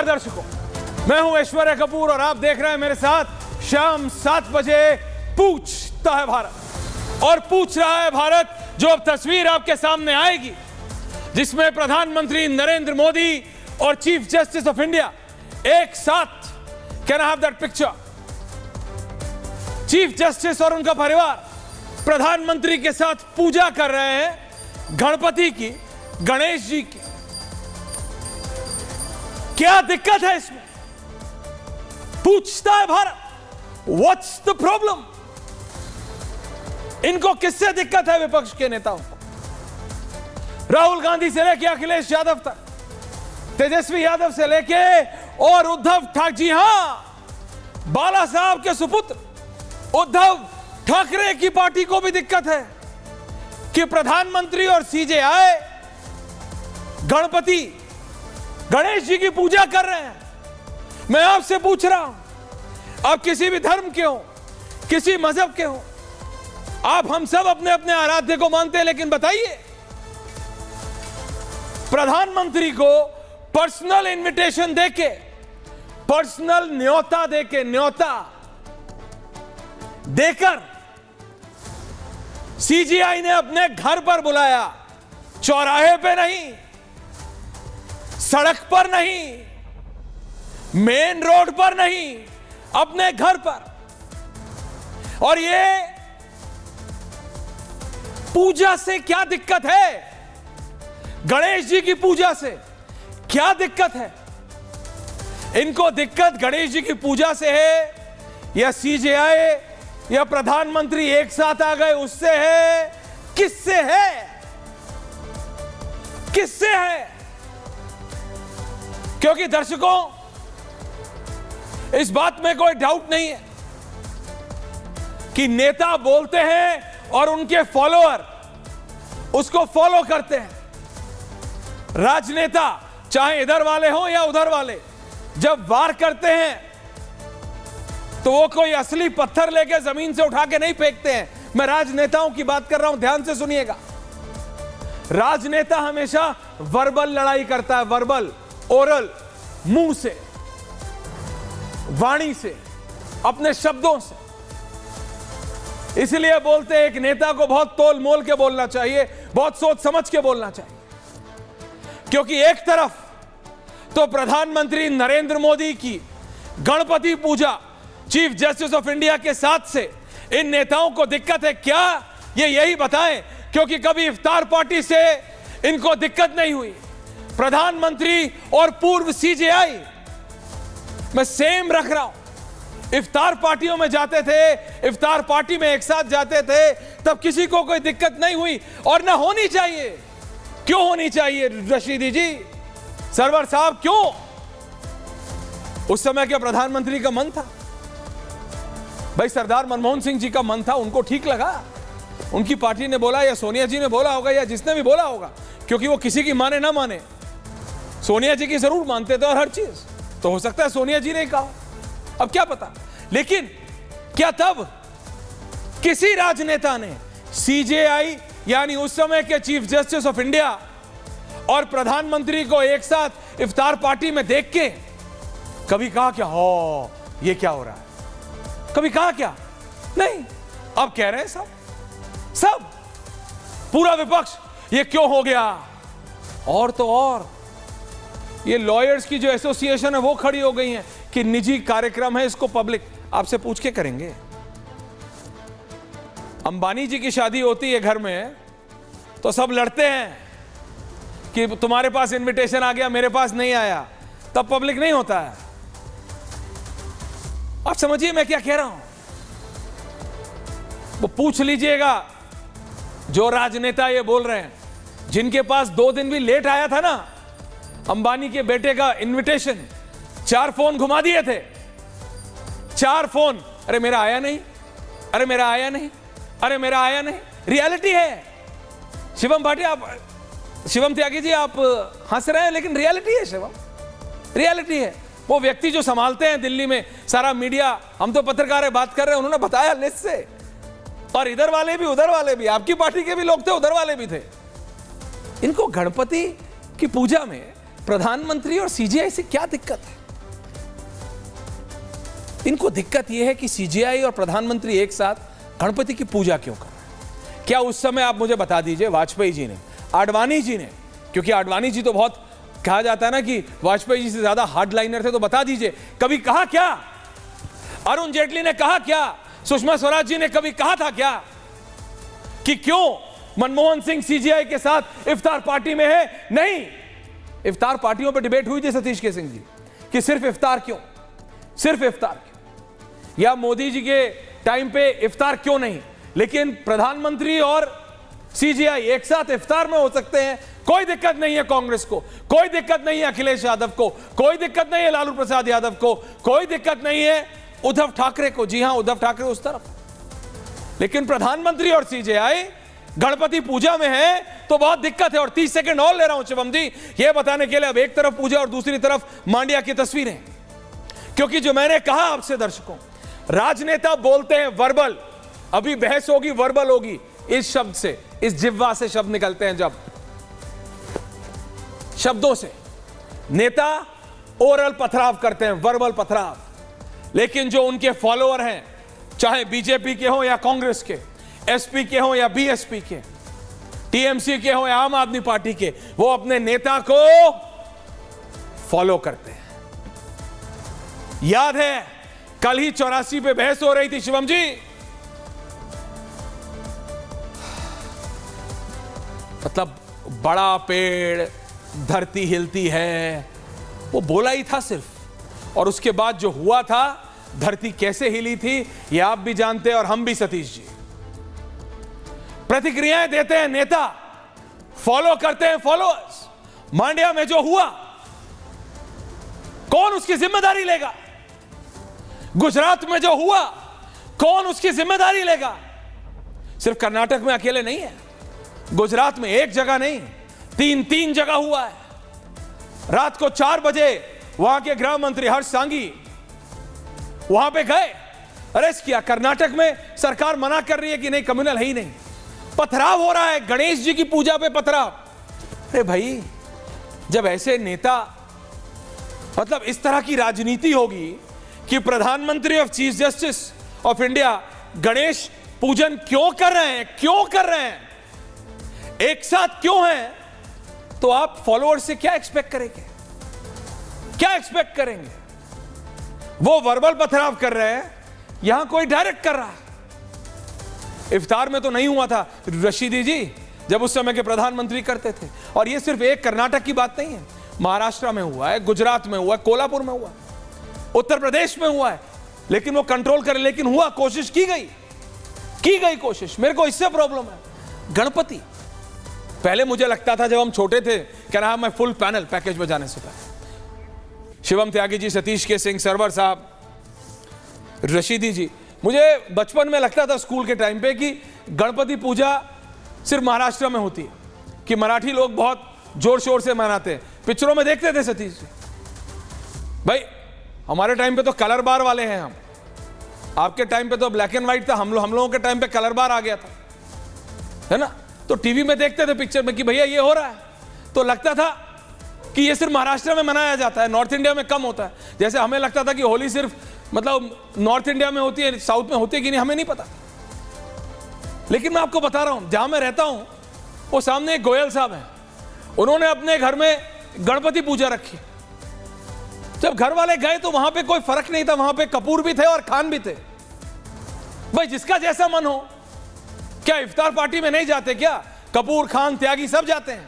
नमस्कार दर्शकों, मैं हूं ऐश्वर्या कपूर और आप देख रहे हैं मेरे साथ शाम 7 बजे पूछता है भारत। और पूछ रहा है भारत, जो अब तस्वीर आपके सामने आएगी जिसमें प्रधानमंत्री नरेंद्र मोदी और चीफ जस्टिस ऑफ इंडिया एक साथ, can I have that picture? Chief justice और उनका परिवार प्रधानमंत्री के साथ पूजा कर रहे हैं गणपति की, गणेश जी की। क्या दिक्कत है इसमें? पूछता है भारत, व्हाट्स द प्रॉब्लम? इनको किससे दिक्कत है विपक्ष के नेताओं को? राहुल गांधी से लेके अखिलेश यादव तक, तेजस्वी यादव से लेके और उद्धव ठाकरे, जी हां, बाला साहब के सुपुत्र उद्धव ठाकरे की पार्टी को भी दिक्कत है कि प्रधानमंत्री और सीजेआई गणपति, गणेश जी की पूजा कर रहे हैं। मैं आपसे पूछ रहा हूं, आप किसी भी धर्म के हो, किसी मजहब के हो, आप हम सब अपने अपने आराध्य को मानते हैं, लेकिन बताइए, प्रधानमंत्री को पर्सनल इनविटेशन देके, पर्सनल न्योता देके, न्योता देकर सीजीआई ने अपने घर पर बुलाया, चौराहे पे नहीं, सड़क पर नहीं, मेन रोड पर नहीं, अपने घर पर। और ये पूजा से क्या दिक्कत है? गणेश जी की पूजा से क्या दिक्कत है? इनको दिक्कत गणेश जी की पूजा से है, या सीजेआई या प्रधानमंत्री एक साथ आ गए उससे है? किससे है? किससे है? क्योंकि दर्शकों, इस बात में कोई डाउट नहीं है कि नेता बोलते हैं और उनके फॉलोअर उसको फॉलो करते हैं। राजनेता, चाहे इधर वाले हो या उधर वाले, जब वार करते हैं तो वो कोई असली पत्थर लेके जमीन से उठा के नहीं फेंकते हैं। मैं राजनेताओं की बात कर रहा हूं, ध्यान से सुनिएगा। राजनेता हमेशा वर्बल लड़ाई करता है, वर्बल, ओरल, मुंह से, वाणी से, अपने शब्दों से। इसलिए बोलते हैं एक नेता को बहुत तोल मोल के बोलना चाहिए, बहुत सोच समझ के बोलना चाहिए। क्योंकि एक तरफ तो प्रधानमंत्री नरेंद्र मोदी की गणपति पूजा चीफ जस्टिस ऑफ इंडिया के साथ से इन नेताओं को दिक्कत है क्या? ये यही बताएं, क्योंकि कभी इफ्तार पार्टी से इनको दिक्कत नहीं हुई। प्रधानमंत्री और पूर्व सीजेआई मैं सेम रख रहा हूं, इफ्तार पार्टियों में जाते थे, इफ्तार पार्टी में एक साथ जाते थे, तब किसी को कोई दिक्कत नहीं हुई और ना होनी चाहिए। क्यों होनी चाहिए रशीदी जी, सरवर साहब, क्यों? उस समय क्या प्रधानमंत्री का मन था? भाई सरदार मनमोहन सिंह जी का मन था, उनको ठीक लगा, उनकी पार्टी ने बोला, या सोनिया जी ने बोला होगा, या जिसने भी बोला होगा, क्योंकि वो किसी की माने ना माने, सोनिया जी की जरूर मानते थे और हर चीज, तो हो सकता है सोनिया जी ने कहा, अब क्या पता। लेकिन क्या तब किसी राजनेता ने सीजेआई यानी उस समय के चीफ जस्टिस ऑफ इंडिया और प्रधानमंत्री को एक साथ इफ्तार पार्टी में देख के कभी कहा क्या हो ये क्या हो रहा है? कभी कहा क्या? नहीं। अब कह रहे हैं सब पूरा विपक्ष, ये क्यों हो गया? और तो और ये लॉयर्स की जो एसोसिएशन है वो खड़ी हो गई है कि निजी कार्यक्रम है, इसको पब्लिक आपसे पूछ के करेंगे। अंबानी जी की शादी होती है घर में तो सब लड़ते हैं कि तुम्हारे पास इनविटेशन आ गया, मेरे पास नहीं आया, तब पब्लिक नहीं होता है। आप समझिए मैं क्या कह रहा हूं। वो पूछ लीजिएगा जो राजनेता ये बोल रहे हैं, जिनके पास 2 दिन भी लेट आया था ना अंबानी के बेटे का इनविटेशन, 4 फोन घुमा दिए थे, 4 फोन, अरे मेरा आया नहीं, अरे मेरा आया नहीं, अरे मेरा आया नहीं। रियलिटी है। शिवम भाटी, आप, शिवम त्यागी जी, आप हंस रहे हैं, लेकिन रियलिटी है शिवम, रियलिटी है। वो व्यक्ति जो संभालते हैं दिल्ली में सारा मीडिया, हम तो पत्रकार है बात कर रहे हैं, उन्होंने बताया लिस्ट से, और इधर वाले भी उधर वाले भी, आपकी पार्टी के भी लोग थे, उधर वाले भी थे। इनको गणपति की पूजा में प्रधानमंत्री और सीजीआई से क्या दिक्कत है? इनको दिक्कत यह है कि सीजीआई और प्रधानमंत्री एक साथ गणपति की पूजा क्यों कर रहे हैं? क्या उस समय आप मुझे बता दीजिए, वाजपेयी जी ने, आडवाणी जी ने, क्योंकि आडवाणी जी तो बहुत कहा जाता है ना कि वाजपेयी जी से ज्यादा हार्डलाइनर थे, तो बता दीजिए कभी कहा क्या? अरुण जेटली ने कहा क्या? सुषमा स्वराज जी ने कभी कहा था क्या कि क्यों मनमोहन सिंह सीजीआई के साथ इफ्तार पार्टी में है? नहीं, इफ्तार पार्टियों पर डिबेट हुई थी सतीश के सिंह जी कि सिर्फ इफ्तार क्यों, सिर्फ इफ्तार क्यों, या मोदी जी के टाइम पे इफ्तार क्यों नहीं? लेकिन प्रधानमंत्री और सीजीआई एक साथ इफ्तार में हो सकते हैं, कोई दिक्कत नहीं है कांग्रेस को, कोई दिक्कत नहीं है अखिलेश यादव को, कोई दिक्कत नहीं है लालू प्रसाद यादव को, कोई दिक्कत नहीं है उद्धव ठाकरे को। जी हां, उद्धव ठाकरे उस तरफ, लेकिन प्रधानमंत्री और सीजीआई गणपति पूजा में है तो बहुत दिक्कत है। और 30 सेकंड और ले रहा हूं शिवम जी, यह बताने के लिए, अब एक तरफ पूजा और दूसरी तरफ मांड्या की तस्वीरें, क्योंकि जो मैंने कहा आपसे दर्शकों, राजनेता बोलते हैं वर्बल, अभी बहस होगी वर्बल होगी, इस शब्द से, इस जिह्वा से शब्द निकलते हैं, जब शब्दों से नेता ओरल पथराव करते हैं, वर्बल पथराव। लेकिन जो उनके फॉलोअर हैं, चाहे बीजेपी के हो या कांग्रेस के, एसपी के हो या बीएसपी के, टीएमसी के हो या आम आदमी पार्टी के, वो अपने नेता को फॉलो करते हैं। याद है कल ही 84 पे बहस हो रही थी शिवम जी, मतलब बड़ा पेड़ धरती हिलती है, वो बोला ही था सिर्फ, और उसके बाद जो हुआ था, धरती कैसे हिली थी ये आप भी जानते हैं और हम भी सतीश जी। प्रतिक्रियाएं देते हैं नेता, फॉलो करते हैं फॉलोअर्स। मांड्या में जो हुआ, कौन उसकी जिम्मेदारी लेगा? गुजरात में जो हुआ, कौन उसकी जिम्मेदारी लेगा? सिर्फ कर्नाटक में अकेले नहीं है, गुजरात में एक जगह नहीं, तीन जगह हुआ है। रात को 4 बजे वहां के गृह मंत्री हर्ष सांघी वहां पे गए, अरेस्ट किया। कर्नाटक में सरकार मना कर रही है कि नहीं, कम्युनल है ही नहीं। पथराव हो रहा है, गणेश जी की पूजा पे पथराव। अरे भाई, जब ऐसे नेता, मतलब इस तरह की राजनीति होगी कि प्रधानमंत्री of chief justice of India Ganesh पूजन क्यों कर रहे हैं, क्यों कर रहे हैं, एक साथ क्यों हैं, तो आप फॉलोअर्स से क्या एक्सपेक्ट करेंगे? क्या एक्सपेक्ट करेंगे? वो वर्बल पथराव कर रहे हैं, यहां कोई डायरेक्ट कर रहा है। इफ्तार में तो नहीं हुआ था रशीदी जी, जब उस समय के प्रधानमंत्री करते थे। और ये सिर्फ एक कर्नाटक की बात नहीं है, महाराष्ट्र में हुआ है, गुजरात में हुआ है, कोल्हापुर में हुआ है, उत्तर प्रदेश में हुआ है, लेकिन वो कंट्रोल करे, लेकिन हुआ, कोशिश की गई कोशिश। मेरे को इससे प्रॉब्लम है। गणपति, पहले मुझे लगता था जब हम छोटे थे, क्या रहा, मैं फुल पैनल पैकेज में जाने से पहले, शिवम त्यागी जी, सतीश के सिंह, सरवर साहब, रशीदी जी, मुझे बचपन में लगता था स्कूल के टाइम पे कि गणपति पूजा सिर्फ महाराष्ट्र में होती है, कि मराठी लोग बहुत जोर शोर से मनाते हैं। पिक्चरों में देखते थे सतीश जी। भाई हमारे टाइम पे तो कलर बार वाले हैं हम, आपके टाइम पे तो ब्लैक एंड व्हाइट था, हम लोगों के टाइम पे कलर बार आ गया था, है ना। तो टीवी में देखते थे पिक्चर में कि भैया ये हो रहा है, तो लगता था कि ये सिर्फ महाराष्ट्र में मनाया जाता है, नॉर्थ इंडिया में कम होता है। जैसे हमें लगता था कि होली सिर्फ मतलब नॉर्थ इंडिया में होती है, साउथ में होती है कि नहीं, हमें नहीं पता। लेकिन मैं आपको बता रहा हूं, जहां मैं रहता हूं वो सामने एक गोयल साहब हैं, उन्होंने अपने घर में गणपति पूजा रखी। जब घर वाले गए तो वहां पे कोई फर्क नहीं था, वहां पे कपूर भी थे और खान भी थे। भाई जिसका जैसा मन हो, क्या इफ्तार पार्टी में नहीं जाते क्या? कपूर, खान, त्यागी सब जाते हैं।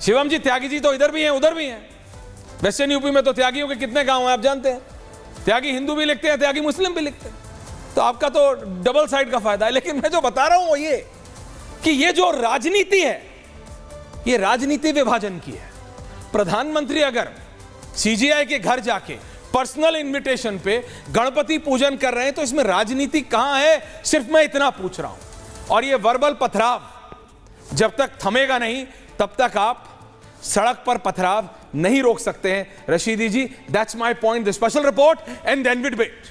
शिवम जी, त्यागी जी तो इधर भी हैं उधर भी हैं। वेस्टर्न यूपी में तो त्यागियों के कितने गांव हैं आप जानते हैं। त्यागी हिंदू भी लिखते हैं, त्यागी मुस्लिम भी लिखते हैं, तो आपका तो डबल साइड का फायदा है। लेकिन मैं जो बता रहा हूं वो ये कि ये जो राजनीति है, ये राजनीति विभाजन की है। प्रधानमंत्री अगर सीजीआई के घर जाके पर्सनल इन्विटेशन पे गणपति पूजन कर रहे हैं तो इसमें राजनीति कहां है, सिर्फ मैं इतना पूछ रहा हूं। और ये वर्बल पथराव जब तक थमेगा नहीं तब तक आप सड़क पर पथराव नहीं रोक सकते हैं। Rashidi ji, that's my point, the special report and then we debate.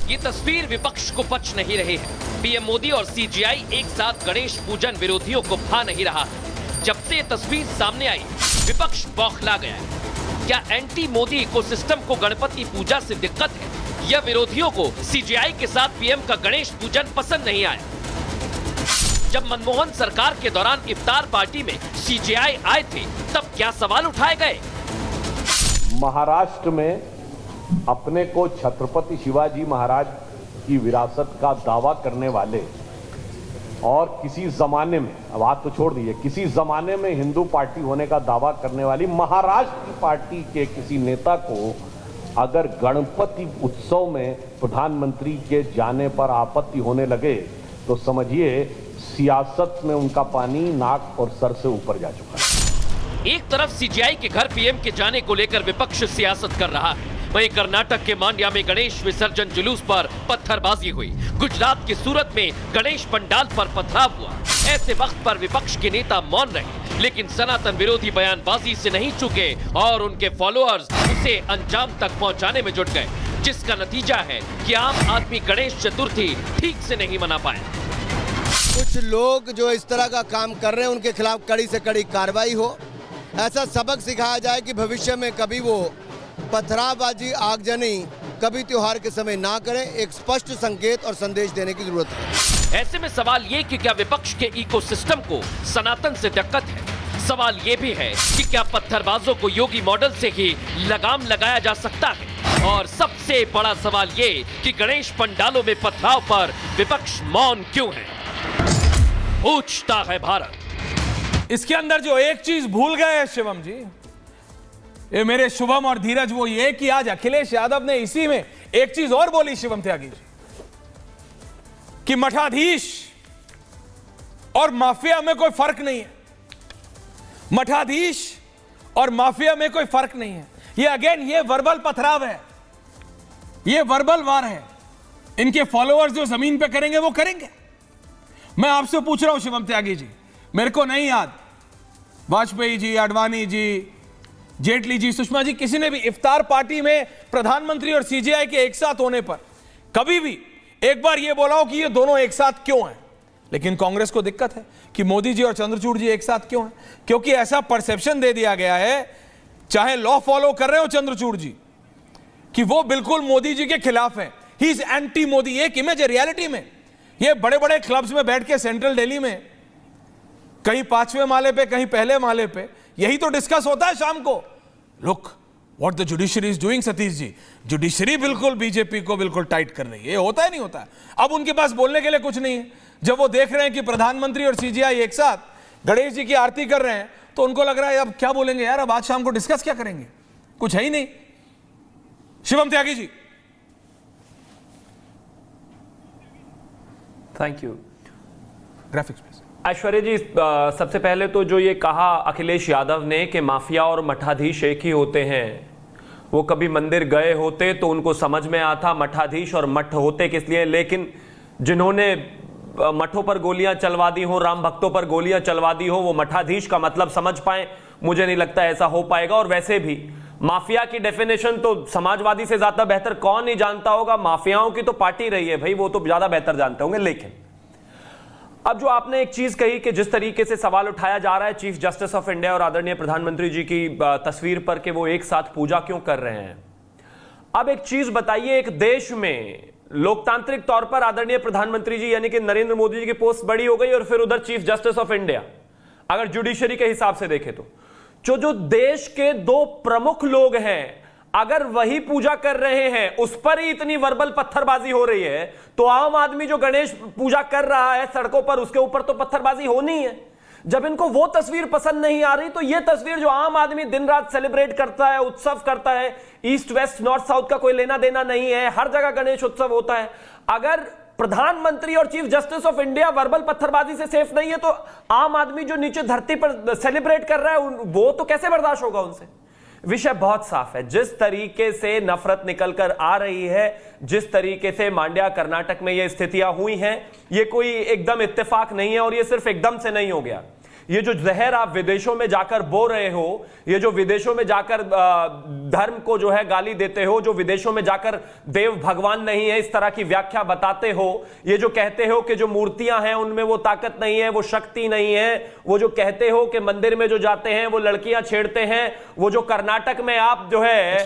ये तस्वीर तस्वीर विपक्ष को पच नहीं रही है। पीएम मोदी और सीजेआई एक साथ गणेश पूजन विरोधियों को भा नहीं रहा है। जब से ये तस्वीर सामने आई, विपक्ष बौखला गया है। क्या एंटी मोदी इकोसिस्टम को गणपति पूजा से दिक्कत है या विरोधियों को सीजेआई के साथ पीएम का गणेश पूजन पसंद नहीं आया? जब मनमोहन सरकार के दौरान इफ्तार पार्टी में सीजेआई आए थे, तब क्या सवाल उठाए गए? महाराष्ट्र में अपने को छत्रपति शिवाजी महाराज की विरासत का दावा करने वाले और किसी जमाने में, अब बात तो छोड़ दीजिए, किसी जमाने में हिंदू पार्टी होने का दावा करने वाली महाराष्ट्र की पार्टी के किसी नेता को अगर गणपति उत्सव में प्रधानमंत्री के जाने पर आपत्ति होने लगे तो समझिए सियासत में उनका पानी नाक और सर से ऊपर जा चुका है। एक तरफ सीजेआई के घर पीएम के जाने को लेकर विपक्ष सियासत कर रहा है, वहीं कर्नाटक के मांड्या में गणेश विसर्जन जुलूस पर पत्थरबाजी हुई। गुजरात के सूरत में गणेश पंडाल पर पथराव हुआ। ऐसे वक्त पर विपक्ष के नेता मौन रहे, लेकिन सनातन विरोधी बयानबाजी से नहीं चूके और उनके फॉलोअर्स उसे अंजाम तक पहुंचाने में जुट गए, जिसका नतीजा है कि आम आदमी गणेश चतुर्थी ठीक से नहीं मना पाया। कुछ लोग जो इस तरह का काम कर रहे हैं उनके खिलाफ कड़ी से कड़ी कार्रवाई हो, ऐसा सबक सिखाया जाए कि भविष्य में कभी वो पथरावबाजी, आगजनी कभी त्योहार के समय ना करें। एक स्पष्ट संकेत और संदेश देने की जरूरत है। ऐसे में सवाल ये कि क्या विपक्ष के इकोसिस्टम को सनातन से दिक्कत है? सवाल ये भी है कि क्या पत्थरबाजों को योगी मॉडल से ही लगाम लगाया जा सकता है? और सबसे बड़ा सवाल ये कि गणेश पंडालों में पथराव पर विपक्ष मौन क्यों है? पूछता है भारत। इसके अंदर जो एक चीज भूल गए हैं शिवम जी, ये मेरे शुभम और धीरज, वो ये कि आज अखिलेश यादव ने इसी में एक चीज और बोली शिवम त्यागी जी, कि मठाधीश और माफिया में कोई फर्क नहीं है। मठाधीश और माफिया में कोई फर्क नहीं है। ये अगेन ये वर्बल पथराव है, ये वर्बल वार है। इनके फॉलोअर्स जो जमीन पे करेंगे वो करेंगे। मैं आपसे पूछ रहा हूं शिवम त्यागी जी, मेरे को नहीं याद वाजपेयी जी, आडवाणी जी, जेटली जी, सुषमा जी, किसी ने भी इफ्तार पार्टी में प्रधानमंत्री और सीजेआई के एक साथ होने पर कभी भी एक बार यह बोला हो कि ये दोनों एक साथ क्यों हैं। लेकिन कांग्रेस को दिक्कत है कि मोदी जी और चंद्रचूड़ जी एक साथ क्यों हैं, क्योंकि ऐसा परसेप्शन दे दिया गया है, चाहे लॉ फॉलो कर रहे हो चंद्रचूड़ जी, कि वो बिल्कुल मोदी जी के खिलाफ है। He is anti Modi. एक इमेज है रियलिटी में। ये बड़े बड़े क्लब्स में बैठ के सेंट्रल दिल्ली में कहीं 5वें माले पे, कहीं पहले माले पे, यही तो डिस्कस होता है शाम को। Look what the judiciary is doing. Satish ji, judiciary बिल्कुल बीजेपी को बिल्कुल टाइट कर रही है। ये होता है नहीं होता है। अब उनके पास बोलने के लिए कुछ नहीं है। जब वो देख रहे हैं कि प्रधानमंत्री और सीजेआई एक साथ गणेश जी की आरती कर रहे हैं, तो उनको लग रहा है अब क्या बोलेंगे यार, अब आज शाम को डिस्कस क्या करेंगे, कुछ है ही नहीं। Shivam Tyagi ji. Thank you. Graphics Aishwarya ji, सबसे पहले तो जो ये कहा अखिलेश यादव ने कि माफिया और मठाधीश एक ही होते हैं, वो कभी मंदिर गए होते तो उनको समझ में आता मठाधीश और मठ होते किस लिए, लेकिन जिन्होंने मठों पर गोलियां चलवा दी हो, राम भक्तों पर गोलियां चलवा दी हो, वो मठाधीश का मतलब समझ पाए, मुझे नहीं लगता ऐसा हो पाएगा। और वैसे भी माफिया की डेफिनेशन तो समाजवादी से ज्यादा बेहतर कौन नहीं जानता होगा। माफियाओं की तो पार्टी रही है भाई, वो तो ज्यादा बेहतर जानते होंगे। लेकिन अब जो आपने एक चीज कही कि जिस तरीके से सवाल उठाया जा रहा है चीफ जस्टिस ऑफ इंडिया और आदरणीय प्रधानमंत्री जी की तस्वीर पर कि वो एक साथ पूजा क्यों कर रहे हैं। अब एक चीज बताइए, एक देश में लोकतांत्रिक तौर पर आदरणीय प्रधानमंत्री जी यानी कि नरेंद्र मोदी जी की पोस्ट बड़ी हो गई और फिर उधर चीफ जस्टिस ऑफ इंडिया, अगर जुडिशरी के हिसाब से देखें तो जो देश के दो प्रमुख लोग हैं, अगर वही पूजा कर रहे हैं, उस पर ही इतनी वर्बल पत्थरबाजी हो रही है, तो आम आदमी जो गणेश पूजा कर रहा है सड़कों पर, उसके ऊपर तो पत्थरबाजी होनी है। जब इनको वो तस्वीर पसंद नहीं आ रही, तो ये तस्वीर जो आम आदमी दिन रात सेलिब्रेट करता है, उत्सव करता है, ईस्ट वेस्ट नॉर्थ साउथ का कोई लेना देना नहीं है, हर जगह गणेश उत्सव होता है। अगर प्रधानमंत्री और chief justice of India verbal पत्थरबाजी से सेफ नहीं है, तो आम आदमी जो नीचे धरती पर सेलिब्रेट कर रहा है वो तो कैसे बर्दाश्त होगा उनसे। विषय बहुत साफ है। जिस तरीके से नफरत निकलकर आ रही है, जिस तरीके से मांड्या कर्नाटक में ये स्थितियां हुई हैं, ये कोई एकदम इत्तेफाक नहीं है और ये सिर्फ एकदम से नहीं हो गया। ये जो जहर आप विदेशों में जाकर बो रहे हो, ये जो विदेशों में जाकर धर्म को जो है गाली देते हो, जो विदेशों में जाकर देव भगवान नहीं है इस तरह की व्याख्या बताते हो, ये जो कहते हो कि जो मूर्तियां हैं उनमें वो ताकत नहीं है, वो शक्ति नहीं है, वो जो कहते हो कि मंदिर में जो जाते हैं वो लड़कियां छेड़ते हैं, वो जो कर्नाटक में आप जो है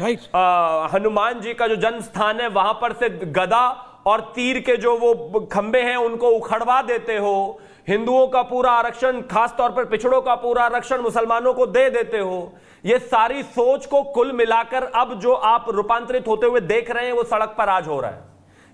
हनुमान जी का जो जन्म स्थान है वहां पर से गदा और तीर के जो वो खंबे हैं उनको उखड़वा देते हो, हिंदुओं का पूरा आरक्षण, खासतौर पर पिछड़ों का पूरा आरक्षण मुसलमानों को दे देते हो, ये सारी सोच को कुल मिलाकर अब जो आप रूपांतरित होते हुए देख रहे हैं वो सड़क पर आज हो रहा है।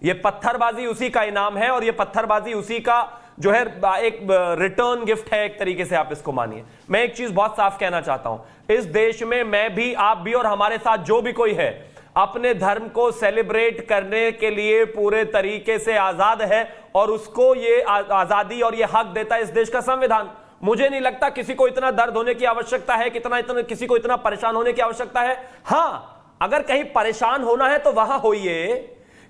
ये पत्थरबाजी उसी का इनाम है और ये पत्थरबाजी उसी का जो है एक रिटर्न गिफ्ट है, एक तरीके से आप इसको मानिए। मैं एक चीज बहुत साफ कहना चाहता हूं, इस देश में मैं भी, आप भी और हमारे साथ जो भी कोई है अपने धर्म को सेलिब्रेट करने के लिए पूरे तरीके से आजाद है और उसको ये आजादी और ये हक देता है इस देश का संविधान। मुझे नहीं लगता किसी को इतना दर्द होने की आवश्यकता है, किसी को इतना परेशान होने की आवश्यकता है। हां, अगर कहीं परेशान होना है तो वहां होइए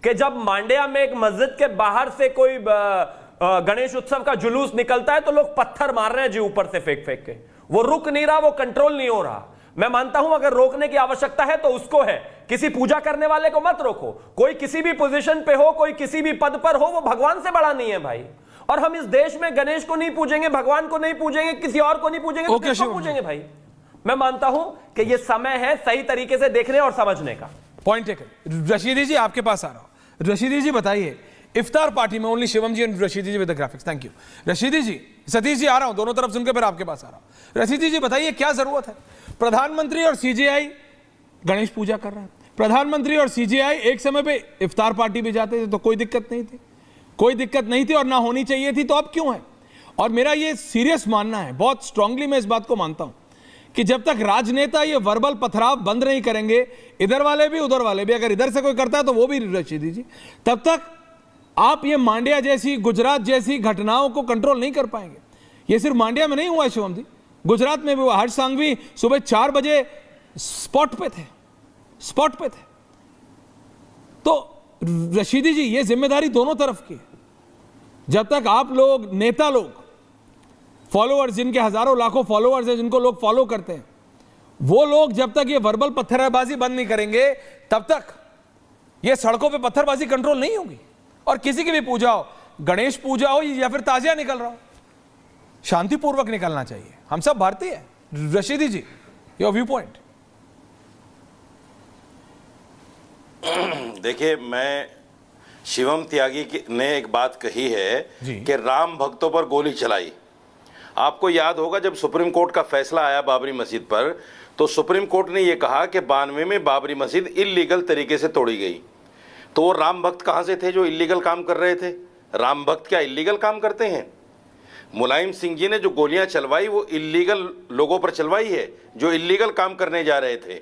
कि जब मांड्या में एक मस्जिद के बाहर से कोई गणेश उत्सव का जुलूस निकलता है तो लोग पत्थर मार रहे हैं जी ऊपर से फेंक फेंक के, वो रुक नहीं रहा, वो कंट्रोल नहीं हो रहा। मैं मानता हूं अगर रोकने की आवश्यकता है तो उसको है, किसी पूजा करने वाले को मत रोको। कोई किसी भी पोजीशन पे हो, कोई किसी भी पद पर हो, वो भगवान से बड़ा नहीं है भाई। और हम इस देश में गणेश को नहीं पूजेंगे, भगवान को नहीं पूजेंगे, किसी और को नहीं पूजेंगे तो किसको पूजेंगे भाई? मैं मानता हूं कि यह समय है सही तरीके से देखने और समझने का। Point taken. रशीदी जी आपके पास आ रहा हूं। रशीदी जी बताइए, इफ्तार पार्टी में only Shivam ji and Rashidi ji with the graphics. Thank you Rashidi ji. Satish ji आ रहा हूं, दोनों तरफ सुनकर फिर आपके पास आ रहा हूं। रशीदी जी बताइए क्या जरूरत है? प्रधानमंत्री और सीजेआई गणेश पूजा कर रहे हैं, प्रधानमंत्री और सीजेआई एक समय पे इफ्तार पार्टी भी जाते थे तो कोई दिक्कत नहीं थी, कोई दिक्कत नहीं थी और ना होनी चाहिए थी, तो अब क्यों है? और मेरा ये सीरियस मानना है, बहुत स्ट्रांगली मैं इस बात को मानता हूं कि जब तक राजनेता ये वर्बल पथराव बंद नहीं करेंगे, इधर वाले भी उधर वाले भी, अगर इधर से कोई करता है तो वो भी रशीदी जी, तब तक आप ये मांड्या जैसी, गुजरात जैसी घटनाओं को कंट्रोल नहीं कर पाएंगे। ये सिर्फ मांड्या में नहीं हुआ है शिवम जी, गुजरात में भी हुआ। हर्ष सांघवी सुबह 4 बजे स्पॉट पे थे। तो रशीदी जी ये जिम्मेदारी दोनों तरफ की है। जब तक आप लोग, नेता लोग, फॉलोअर्स, जिनके हजारों लाखों फॉलोअर्स हैं, जिनको लोग फॉलो करते हैं, वो लोग जब तक ये वर्बल पत्थरबाजी बंद नहीं करेंगे तब तक ये सड़कों पे पत्थरबाजी कंट्रोल नहीं होगी। और किसी की भी पूजा हो, गणेश पूजा हो या फिर ताजिया निकल रहा हो, शांतिपूर्वक निकलना चाहिए। हम सब भारतीय हैं। रशीदी जी, योर व्यू पॉइंट। देखिए, मैं शिवम त्यागी ने एक बात कही है कि राम भक्तों पर गोली चलाई। आपको याद होगा जब सुप्रीम कोर्ट का फैसला आया बाबरी मस्जिद पर, तो सुप्रीम कोर्ट ने यह कहा कि 92 में बाबरी मस्जिद इल्लीगल तरीके से तोड़ी गई। तो वो राम भक्त कहाँ से थे जो इल्लीगल काम कर रहे थे? राम भक्त क्या इल्लीगल काम करते हैं? मुलायम सिंह जी ने जो गोलियां चलवाई वो इल्लीगल लोगों पर चलवाई है जो इल्लीगल काम करने जा रहे थे।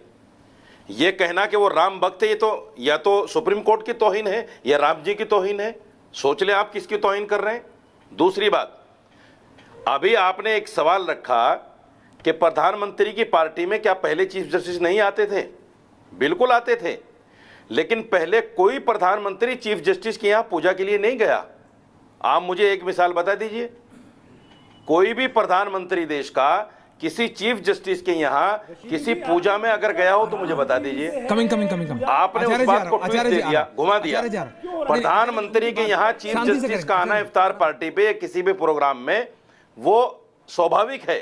ये कहना कि वो राम भक्त है, ये तो या तो सुप्रीम कोर्ट की तौहीन है या राम जी की तौहीन है। सोच ले आप किसकी तौहीन कर रहे हैं। दूसरी बात, अभी आपने एक सवाल रखा कि प्रधानमंत्री की पार्टी में क्या पहले चीफ जस्टिस नहीं आते थे? बिल्कुल आते थे, लेकिन पहले कोई प्रधानमंत्री चीफ जस्टिस के यहां पूजा के लिए नहीं गया। आप मुझे एक मिसाल बता दीजिए, कोई भी प्रधानमंत्री देश का किसी चीफ जस्टिस के यहाँ किसी पूजा में अगर गया हो तो मुझे बता दीजिए। कमिंग। आपने उस बात को ट्विस्ट दे दिया, घुमा दिया। प्रधानमंत्री के यहाँ चीफ जस्टिस का आना इफ्तार पार्टी पे किसी भी प्रोग्राम में वो स्वाभाविक है,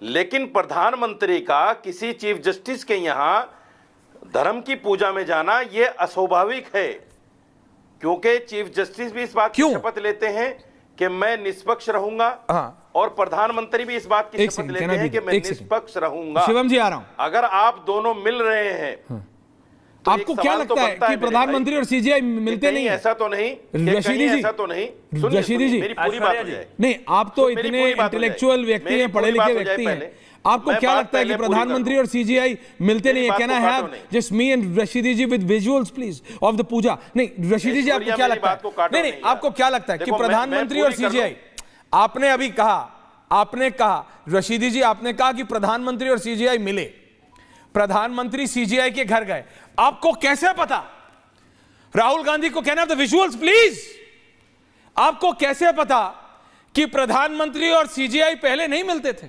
लेकिन प्रधानमंत्री का किसी चीफ जस्टिस के यहाँ धर्म की पूजा में जाना ये अस्वाभाविक है, क्योंकि चीफ जस्टिस भी इस बात की शपथ लेते हैं कि मैं निष्पक्ष रहूंगा। और प्रधानमंत्री भी इस बात की शपथ लेते हैं कि मैं निष्पक्ष रहूंगा। शिवम जी आ रहा हूं। अगर आप दोनों मिल रहे हैं तो आपको क्या लगता है कि प्रधानमंत्री और सीजीआई मिलते नहीं? ऐसा तो नहीं रशीदी जी, ऐसा तो नहीं। रशीदी जी, मेरी पूरी बात हो जाए। नहीं, आप तो इतने इंटेलेक्चुअल व्यक्ति हैं, पढ़े लिखे व्यक्ति हैं, आपको क्या लगता है कि प्रधानमंत्री और सीजीआई मिलते नहीं है? Can I have just me and Rashidi ji with visuals please of the puja? नहीं, रशीदी जी आपको क्या लगता है? नहीं, आपको क्या लगता है कि प्रधानमंत्री और सीजीआई, आपने अभी कहा, आपने कहा रशीदी जी, आपने कहा कि प्रधानमंत्री और सीजीआई मिले, प्रधानमंत्री सीजीआई के घर गए, आपको कैसे पता? राहुल गांधी को कहना द विजुअल्स प्लीज। आपको कैसे पता कि प्रधानमंत्री और सीजीआई पहले नहीं मिलते थे?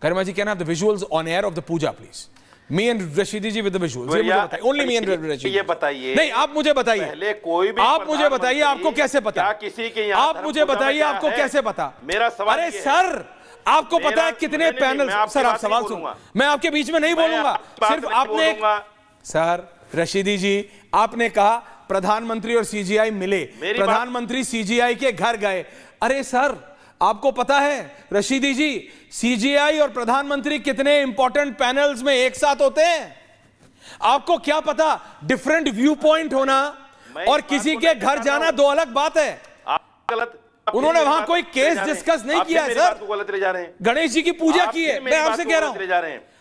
Garima ji, can have the visuals on air of the puja please? Me and Rashidi ji with the visuals. ये मुझे बताइए, ओनली मी एंड रशीदी। ये बताइए, नहीं आप मुझे बताइए, पहले कोई भी आप मुझे बताइए आपको कैसे पता? क्या किसी के यहाँ आप मुझे बताइए आपको कैसे पता? मेरा सवाल अरे सर, आपको पता है कितने पैनल? सर आप सवाल सुनो, मैं आपके बीच में नहीं बोलूंगा, सिर्फ आपने सर रशीदी जी आपने कहा प्रधानमंत्री और सीजीआई मिले, प्रधानमंत्री सीजीआई के घर गए। अरे सर आपको पता है रशीदी जी, सीजीआई और प्रधानमंत्री कितने इंपॉर्टेंट पैनल्स में एक साथ होते हैं? आपको क्या पता? डिफरेंट व्यू पॉइंट होना और किसी के घर जाना दो अलग बात है। गलत, उन्होंने वहां कोई केस डिस्कस नहीं किया है सर। गलत ले जा रहे हैं। गणेश जी की पूजा की है, मैं आपसे कह रहा हूं।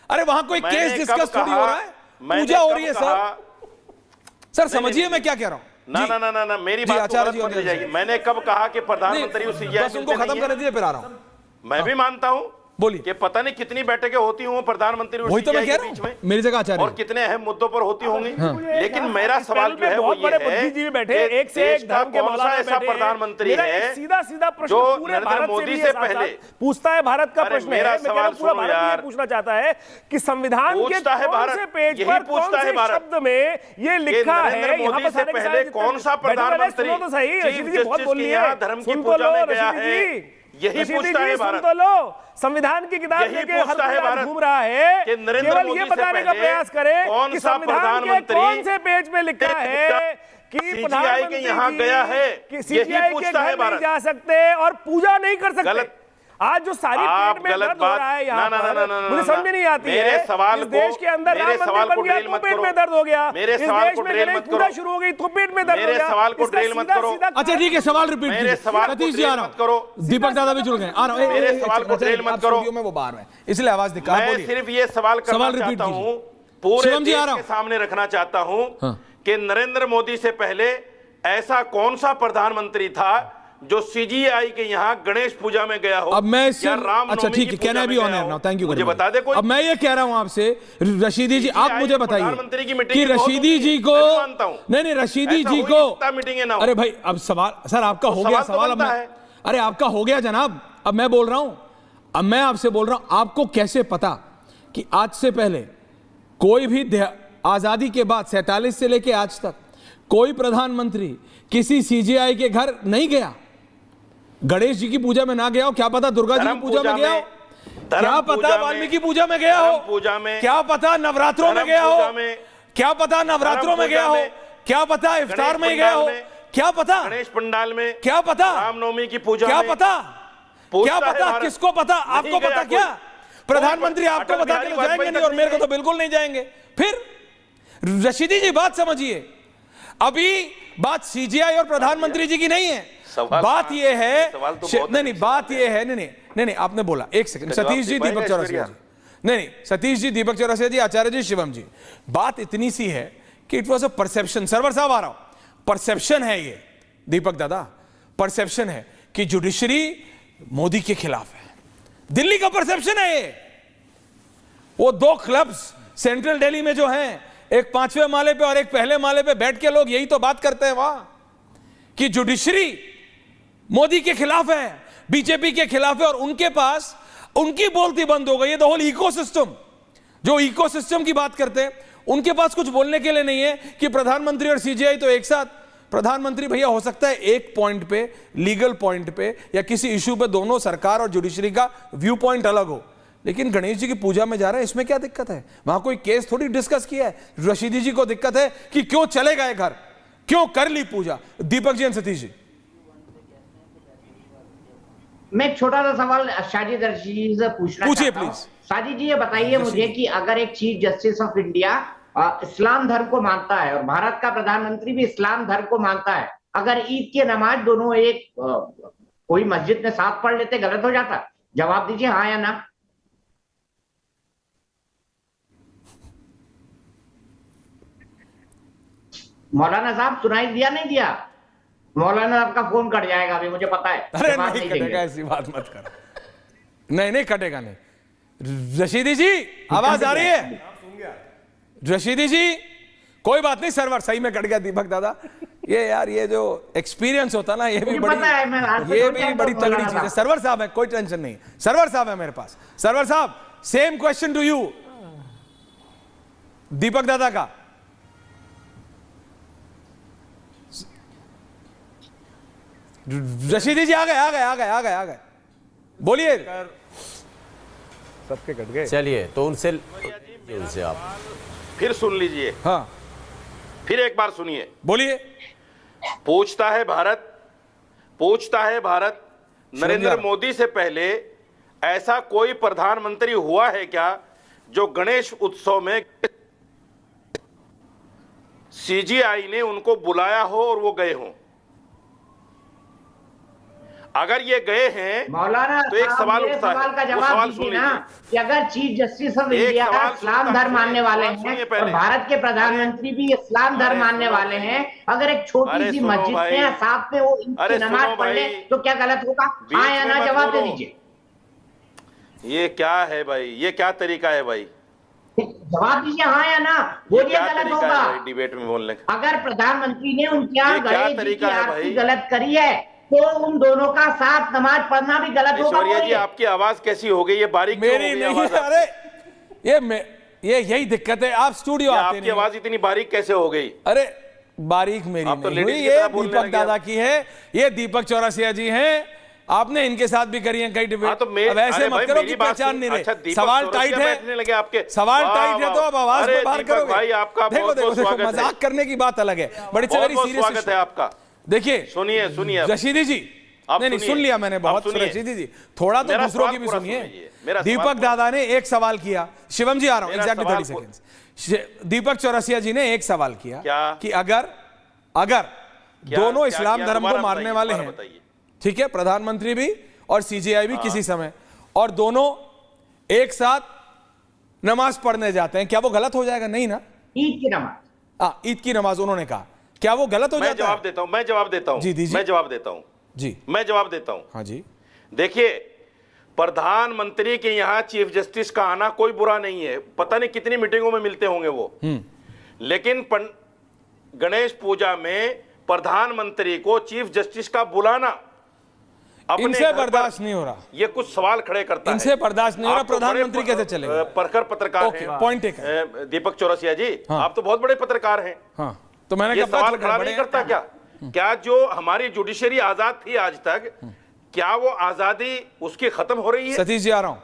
अरे वहां कोई केस डिस्कस थोड़ी हो रहा है, पूजा हो रही है सर। सर समझिए मैं क्या कह रहा हूं। ना मेरी बात आचार्य जी ले जाएगी। मैंने कब कहा कि प्रधानमंत्री उस बस उनको खत्म करने दीजिए, फिर आ रहा हूं। मैं भी मानता हूं, बोलिए, कि पता नहीं कितनी बैठकें होती होंगी प्रधानमंत्री और वही तो मैं सीजीआई कह के रहा बीच हूं, में, मेरी जगह आचार्य, और कितने अहम मुद्दों पर होती होंगी। लेकिन मेरा इस सवाल पैनल जो है पे वो बहुत ये बड़े है बुद्धिजीवी बैठे, कि एक से एक देश का धर्म के कौन सा मौलाना ऐसा बैठे हैं। प्रधानमंत्री मेरा है एक सीधा प्रश्न जो पूरे नरेंद्र भारत मोदी भी से है, पहले पूछता है भारत का अरे प्रश्न है। मेरा मैं कह रहा सवाल हूं, पूरा सुनो भारत यार। ये पूछना चाहता है कि संविधान के पूछता है कौन भारत, से पेज यही पर पूछता कौन है से भारत शब्द में ये लिखा है? नरेंद्र यहाँ मोदी पर से सारे के पहले सारे कौन सा जितने- प्रधानमंत्री सुनो तो सही, चीफ रशीदी जी बहुत जस्टिस बोल के लिए, यहाँ धर्म की सुन तो पूजा लो में गया रशीदी है? जी। यही रशीदी पूछता जी, है सुन भारत। तो लो, संविधान की किताब यही लेके हर पूछता है कोई भारत घूम रहा है कि नरेंद्र केवल मोदी ये से बताने का पहले प्रयास करे कौन कि सा संविधान के प्रधानमंत्री कौन से पेज पे लिखा है कि सीजीआई प्रधानमंत्री के यहाँ गया है? कि यही सीजीआई के पूछता है घर नहीं भारत। जा सकते और पूजा नहीं कर सकते। गलत। आज जो सारी आप पेट में गलत दर्द हो बात- रहा है यहाँ ना, ना, ना, पर, ना, ना, मुझे ना, समझ नहीं आती मेरे है। सवाल इस को- देश के अंदर मेरे राम सवाल मंदिर को बन गया ड्रिल तो मत पेट करो। में दर्द हो गया। मेरे इस सवाल देश को में ड्रिल गणेश मत पूजा करो। शुरू हो गई तो पेट में दर्द हो मेरे गया। सवाल को इसका ड्रिल मत सीधा- करो। सीधा अच्छा ठीक है, सवाल रिपीट मेरे कीजिए। सवाल को सतीश जी ड्रिल आ रहा मत करो। हूं, दीपक दादा भी जुड़ गए, आ रहा हूं। मेरे सवाल को ड्रिल मत करो। में वो बाहर में इसलिए आवाज दिखा। मैं सिर्फ ये सवाल करना सवाल रिपीट चाहता कीजिए। हूँ, पूरे शिवम जी आ देश रहा के हूं। सामने रखना चाहता हूँ हाँ। कि नरेंद्र मोदी से पहले ऐसा कौन सा प्रधानमंत्री था जो सीजीआई के यहाँ गणेश पूजा में गया हो? अब मैं या राम अच्छा ठीक है, can I be on air now? Thank you. मुझे बता दे कोई। अब मैं ये कह रहा हूं आपसे रशीदी जी, आप मुझे बताइए प्रधानमंत्री की मीटिंग कि बहुत रशीदी होती जी है, को मैं भी मानता हूं। नहीं रशीदी ऐसा जी हुई को इतना मीटिंग है ना हो। अरे भाई अब सवाल सर आपका हो गया सवाल तो सवाल। अब बनता मैं है। अरे आपका हो गया जनाब, अब मैं बोल रहा हूं। अब मैं आपसे बोल रहा हूं, आपको कैसे पता कि आज से पहले कोई भी आजादी के बाद 47 से लेके आज तक कोई प्रधानमंत्री किसी सीजीआई के घर नहीं गया? गणेश जी की पूजा में ना गया हो, क्या पता दुर्गा जी की पूजा में गया हो, क्या पता वाल्मीकि पूजा में गया हो, पूजा में क्या पता नवरात्रों में गया हो, क्या पता नवरात्रों में गया हो, क्या पता इफ्तार में गया हो, क्या पता गणेश पंडाल में, क्या पता रामनवमी की पूजा क्या में, पता क्या पता भारत। किसको पता? आपको नहीं पता गया क्या? कोई। प्रधानमंत्री आपको अटल बता बिहारी के तो जाएंगे वाजपेयी नहीं, तक और मेरे को नहीं तो बिल्कुल नहीं जाएंगे। फिर रशीदी जी बात समझिए, अभी बात सीजीआई और प्रधानमंत्री जी की नहीं है। बात ये है नहीं बात ये है नहीं आपने बोला, एक सेकंड सतीश जी, दीपक चौरसिया जी, नहीं सतीश जी, दीपक चौरसिया जी, आचार्य जी, शिवम जी, बात इतनी सी है कि it was a perception. Server साहब आ रहा हूं, परसेप्शन है ये दीपक दादा, परसेप्शन है कि जुडिशरी मोदी के खिलाफ है। दिल्ली का परसेप्शन है ये। वो दो क्लब्स सेंट्रल दिल्ली में जो हैं, एक 5वें माले पे और एक पहले माले पे बैठ के लोग यही तो बात करते हैं वहां कि जुडिशरी मोदी के खिलाफ है, बीजेपी के खिलाफ है, और उनके पास उनकी बोलती बंद हो गई है। द होल इकोसिस्टम, जो इकोसिस्टम की बात करते हैं, उनके पास कुछ बोलने के लिए नहीं है कि प्रधानमंत्री और सीजीआई तो एक साथ। प्रधानमंत्री भैया हो सकता है एक पॉइंट पे, लीगल पॉइंट पे या किसी इश्यू पे दोनों सरकार और जुडिशरी का व्यू पॉइंट अलग हो, लेकिन गणेश जी की पूजा में जा रहे हैं, इसमें क्या दिक्कत है? वहां कोई केस थोड़ी डिस्कस किया है। रशीदी जी को दिक्कत है कि क्यों चले गए घर, क्यों कर ली पूजा। दीपक जी एंड सतीश जी, मैं एक छोटा सा सवाल साजिद रशीद से पूछना पूछिए चाहता हूं। प्लीज। साजिद जी ये बताइए मुझे कि अगर एक चीफ जस्टिस ऑफ इंडिया इस्लाम धर्म को मानता है और भारत का प्रधानमंत्री भी इस्लाम धर्म को मानता है, अगर ईद की नमाज दोनों एक कोई मस्जिद में साथ पढ़ लेते, गलत हो जाता? जवाब दीजिए हाँ या ना। मौलाना साहब सुनाई दिया नहीं दिया? मौलाना आपका फोन कट जाएगा अभी, मुझे पता है। अरे जवाब नहीं देंगे। कटेगा, ऐसी बात मत करो। नहीं कटेगा नहीं। रशीदी जी आवाज आ रही है? रशीदी जी कोई बात नहीं, सर्वर सही में कट गया दीपक दादा। ये यार ये जो एक्सपीरियंस होता ना ये भी मुझे बड़ी पता है, मैं आज से ये दो भी चार बड़ी बार तगड़ी बोल रहा चीज है। था। सरवर साहब है, कोई टेंशन नहीं, सरवर साहब है मेरे पास। सरवर साहब सेम क्वेश्चन टू यू, दीपक दादा का। रशीदी जी आ गए, बोलिए। सबके कट गए। चलिए तो उनसे आप फिर सुन लीजिए, हाँ फिर एक बार सुनिए। बोलिए। पूछता है भारत नरेंद्र मोदी से पहले ऐसा कोई प्रधानमंत्री हुआ है क्या जो गणेश उत्सव में सीजीआई ने उनको बुलाया हो और वो गए हों? अगर ये गए हैं मौलाना तो एक सवाल मेरे उठता है, सवाल का वो जवाब सवाल दीजिए सुन ना लीजिए। कि अगर चीफ जस्टिस ऑफ एक इंडिया सवाल इस्लाम सुनता धर्म मानने है, वाले सवाल सुनिए हैं पहले। और भारत के प्रधानमंत्री भी इस्लाम धर्म अरे मानने सुनो वाले भाई। हैं, अगर एक छोटी अरे सी सुनो मस्जिद भाई। में या साथ में वो ईद अरे की नमाज सुनो पढ़ ले भाई। तो क्या गलत होगा? बीच हाँ या में ना मत जवाब दे बोलो। दीजिए। ये क्या है भाई, ये क्या तरीका है भाई, जवाब दीजिए हाँ या ना, ये बोलिए क्या गलत तरीका होगा। है भाई डिबेट में बोलने का? अगर प्रधानमंत्री ने उनके यहाँ ये क्या गणेश जी की तरीका है आरती भाई? गलत करी है तो उन दोनों का साथ नमाज पढ़ना भी गलत होगा। ऐश्वर्या जी बोलिए। आपकी आवाज कैसी हो गई? ये बारीक क्यों हो मेरी गई नहीं आवाज है, आपकी? अरे ये यही दिक्कत है, आप स्टूडियो ये आते आपकी नहीं। आवाज इतनी बारीक कैसे हो गई? अरे बारीक मेरी आप तो नहीं लेडीज हुई, की ये तरह बोलने दीपक लगे दादा आप। की है, ये दीपक चौरसिया जी हैं, आपने इनके साथ भी करी है कई डिबेट। हाँ, तो अब ऐसे अरे मत भाई, करो मेरी कि बात पहचान सुन। नहीं रहे। अच्छा, दीपक सवाल चौरसिया टाइट है, बैठने लगे आपके। सवाल वाह, टाइट है वाह। तो आप आवाज अरे में बाहर दीपक करोगे। भाई, आपका देखो बहुत देखो बहुत देखो, स्वागत है। मजाक करने की बात अलग है, बड़ी बहुत बहुत सीरियस स्वागत है आपका। देखिए सुनिए अब। रशीदी जी, आप नहीं सुनिए। सुन लिया मैंने आप बहुत। सुनिए। रशीदी जी थोड़ा तो मेरा दूसरों सवाल की भी पूरा सुनिए। सुनिए। मेरा सवाल दीपक पूरा- दादा ने एक सवाल किया, शिवम जी आ रहा हूं, मेरा एग्जैक्टली सवाल 30 सेकंड्स। दीपक चौरसिया जी ने एक सवाल किया क्या? कि अगर दोनों क्या इस्लाम किया? धर्म को दोबारा मानने बताइए, वाले दोबारा हैं, बताइए। ठीक है, प्रधानमंत्री भी और सीजीआई भी किसी समय, और दोनों एक साथ नमाज पढ़ने जाते हैं, क्या वो गलत हो जाएगा? नहीं ना। ईद की नमाज, ईद की नमाज उन्होंने कहा, क्या वो गलत हो मैं जाता जवाब है? देता हूं, मैं जवाब देता हूं, जी, दीजिए। मैं जवाब देता हूं, जी मैं जवाब देता हूं। हाँ जी, देखिए, प्रधानमंत्री के यहाँ चीफ जस्टिस का आना कोई बुरा नहीं है, पता नहीं कितनी मीटिंगों में मिलते होंगे वो, लेकिन गणेश पूजा में प्रधानमंत्री को चीफ जस्टिस का बुलाना अपने इनसे घर पर- बर्दाश्त नहीं हो रहा, ये कुछ सवाल खड़े करता है। इनसे बर्दाश्त नहीं हो रहा। आप तो बड़े प्रधानमंत्री कैसे चलेगा? परखर पत्रकार ओके, हैं। Point taken. दीपक चौरसिया जी, हाँ। आप तो बहुत बड़े पत्रकार हैं। हाँ, तो मैंने ये कहा सवाल खड़ा नहीं करता क्या? क्या जो हमारी जुडिशरी आजाद थी आज तक, क्या वो आजादी उसकी खत्म हो रही है? सतीश जी आ रहा हूं।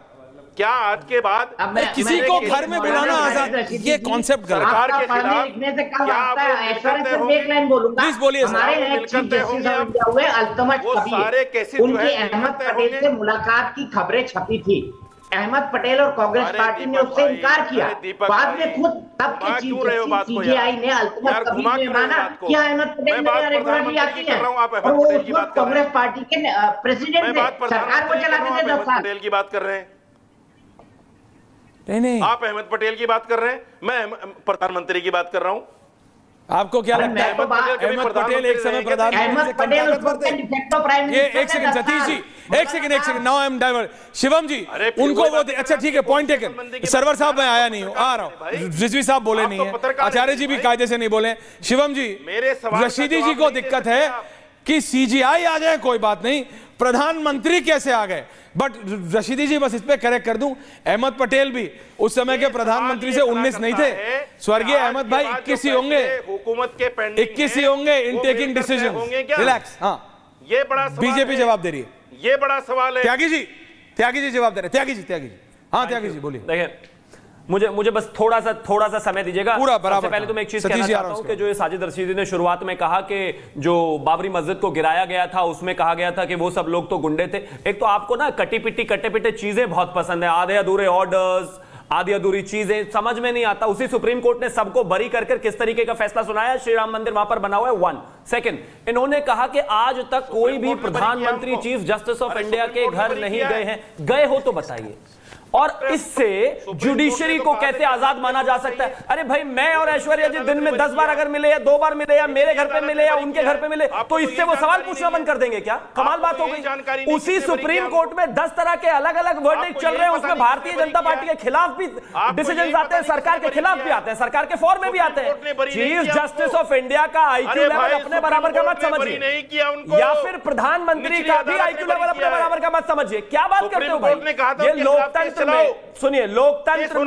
क्या आज के बाद अब मैं- किसी मैं- को मैं- घर में मैं- बुलाना मैं- आजाद, रशीदी ये जी, कॉन्सेप्ट गलत है। सरकार आपका के पढ़ने खिलाफ लिखने से कम क्या आता आप है। लोग ऐश्वर्या मिलकर सिर्फ होंगे? एक लाइन बोलूंगा। प्लीज बोलिए सर। हमारे आप नए मिलकर चीफ तय जस्टिस होंगे ऑफ आप। इंडिया हुए अल्तमश वो सारे कबीर, केसेस जो उनकी है, अहमद मिलकर तय पटेल होंगे। से मुलाकात की खबरें छपी थी। अहमद पटेल और कांग्रेस अरे पार्टी ने दीपक उससे भाई, इनकार किया। अरे दीपक बाद भाई, में खुद तब के घुमा चीफ क्यों रहे हो बात जस्टिस को सीजेआई यार? ने अल्तमश यार, कबीर घुमा ने क्यों रहे हो माना बात को? कि अहमद पटेल मैं मेरे बात रेगुलरली प्रधानमंत्री आती की है कर रहा हूं, आप और अहमद वो पटेल उस की वक्त बात कर रहे कांग्रेस हैं। पार्टी के प्रेसिडेंट मैं थे, बात सरकार को प्रधानमंत्री की कर चलाते रहा हूं, थे आप 10 अहमद साल। पटेल की बात कर रहे हैं। नहीं आप अहमद पटेल की बात कर रहे हैं, मैं प्रधानमंत्री की बात कर रहा हूं। आपको क्या अरे लगता है मैं तो बात- अहमद पटेल एक समय प्रधानमंत्री अहमद से कम पटेल ताकतवर उस वक्त थे? डिफेक्टो प्राइम ये मिनिस्टर एक थे सेकंड 10 सतीश जी, साल। एक second now I am divert. Shivam ji, अरे फिर उनको वही वो बात अच्छा ठीक है, पॉइंट टेकन। सरवर साहब मैं आया नहीं हूं, आ रहा भाई, हूं। रिजवी साहब बोले आप नहीं तो है, पत्रकार आचार्य हैं जी भी भाई। कायदे से नहीं बोले। शिवम जी, मेरे सवाल का रशीदी जी जवाब को नहीं दे दिक्कत सकते है आप। कि सीजीआई आ जाए कोई बात नहीं, प्रधानमंत्री कैसे आ गए? बट रशीदी जी बस इस पे करेक्ट कर दूं, अहमद पटेल भी उस समय के प्रधानमंत्री से 19 नहीं थे। स्वर्गीय अहमद भाई 21 ही होंगे, हुकूमत के पेंडिंग 21 ही होंगे इन टेकिंग डिसीजन। रिलैक्स। हाँ, ये बड़ा सवाल बीजेपी है। जवाब दे रही है। ये बड़ा सवाल है। त्यागी जी जवाब दे रहे। त्यागी जी, हाँ त्यागी जी बोलिए। देखिए, मुझे बस थोड़ा सा समय दीजिएगा। पूरा बराबर। सबसे पहले तो मैं एक चीज सतीश कहना जी आ चाहता रहा हूं हूं कि जो ये साजिद रशीदी ने शुरुआत में कहा कि जो बाबरी मस्जिद को गिराया गया था उसमें कहा गया था कि वो सब लोग तो गुंडे थे। एक तो आपको ना कट्टे पिट्टे चीजें बहुत पसंद है, आधे अधूरे ऑर्डर्स, आधी अधूरी चीजें, समझ में नहीं आता। उसी सुप्रीम कोर्ट ने सबको बरी करके किस तरीके का फैसला सुनाया, श्री राम मंदिर वहां पर बना हुआ है। 1 सेकंड, इन्होंने कहा कि आज तक कोई भी कोर्ट ने बरी किया प्रधानमंत्री हमको। चीफ जस्टिस ऑफ अरे इंडिया सुप्रीम के कोर्ट ने घर बरी नहीं किया गए है। हैं। गए हो तो बताइए। और इससे जुडिशरी को कैसे आजाद माना जा सकता है? अरे भाई, मैं और ऐश्वर्या जी दिन में 10 बार अगर मिले या 2 बार मिले या मेरे घर पे मिले या उनके घर पे मिले तो इससे वो सवाल पूछना बंद कर देंगे क्या? कमाल बात हो गई। उसी सुप्रीम कोर्ट में 10 तरह के अलग अलग वर्डिक्ट चल रहे हैं, उसमें भारतीय जनता पार्टी के खिलाफ भी डिसीजन आते हैं, सरकार के खिलाफ भी आते हैं, सरकार के फॉर्म में भी आते हैं। चीफ जस्टिस ऑफ इंडिया का आईक्यू लेवल अपने बराबर का मत समझिए, या फिर प्रधानमंत्री का भी आईक्यू लेवल अपने बराबर का मत समझिए। क्या बात करते हो भाई? ये लोकतंत्र में, सुनिए, लोकतंत्र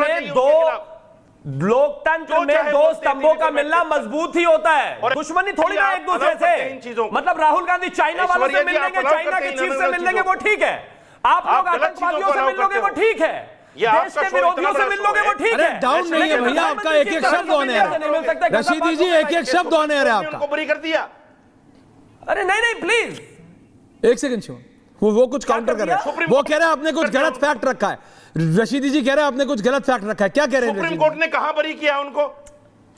में दो स्तंभों का मिलना मजबूत ही होता है। दुश्मनी थोड़ी ना एक दूसरे से। मतलब राहुल गांधी चाइना वालों से मिल लेंगे, चाइना के चीफ से मिल लेंगे, वो ठीक है। आप लोग आतंकवादियों से मिल लोगे, वो ठीक है। देश के विरोधियों से मिल लोगे, वो ठीक है। डाउन नहीं है भैया, आपका एक एक शब्द ऑन है। रशीदी जी, एक एक शब्द ऑन है आपका। बुरी कर दिया। अरे नहीं, प्लीज एक सेकंड सुन, वो कुछ काउंटर कर रहे हैं। वो कह रहे हैं आपने कुछ गलत फैक्ट रखा है। रशीदी जी कह रहे हैं आपने कुछ गलत फैक्ट रखा है। क्या कह रहे हैं? सुप्रीम कोर्ट ने कहां बरी किया उनको?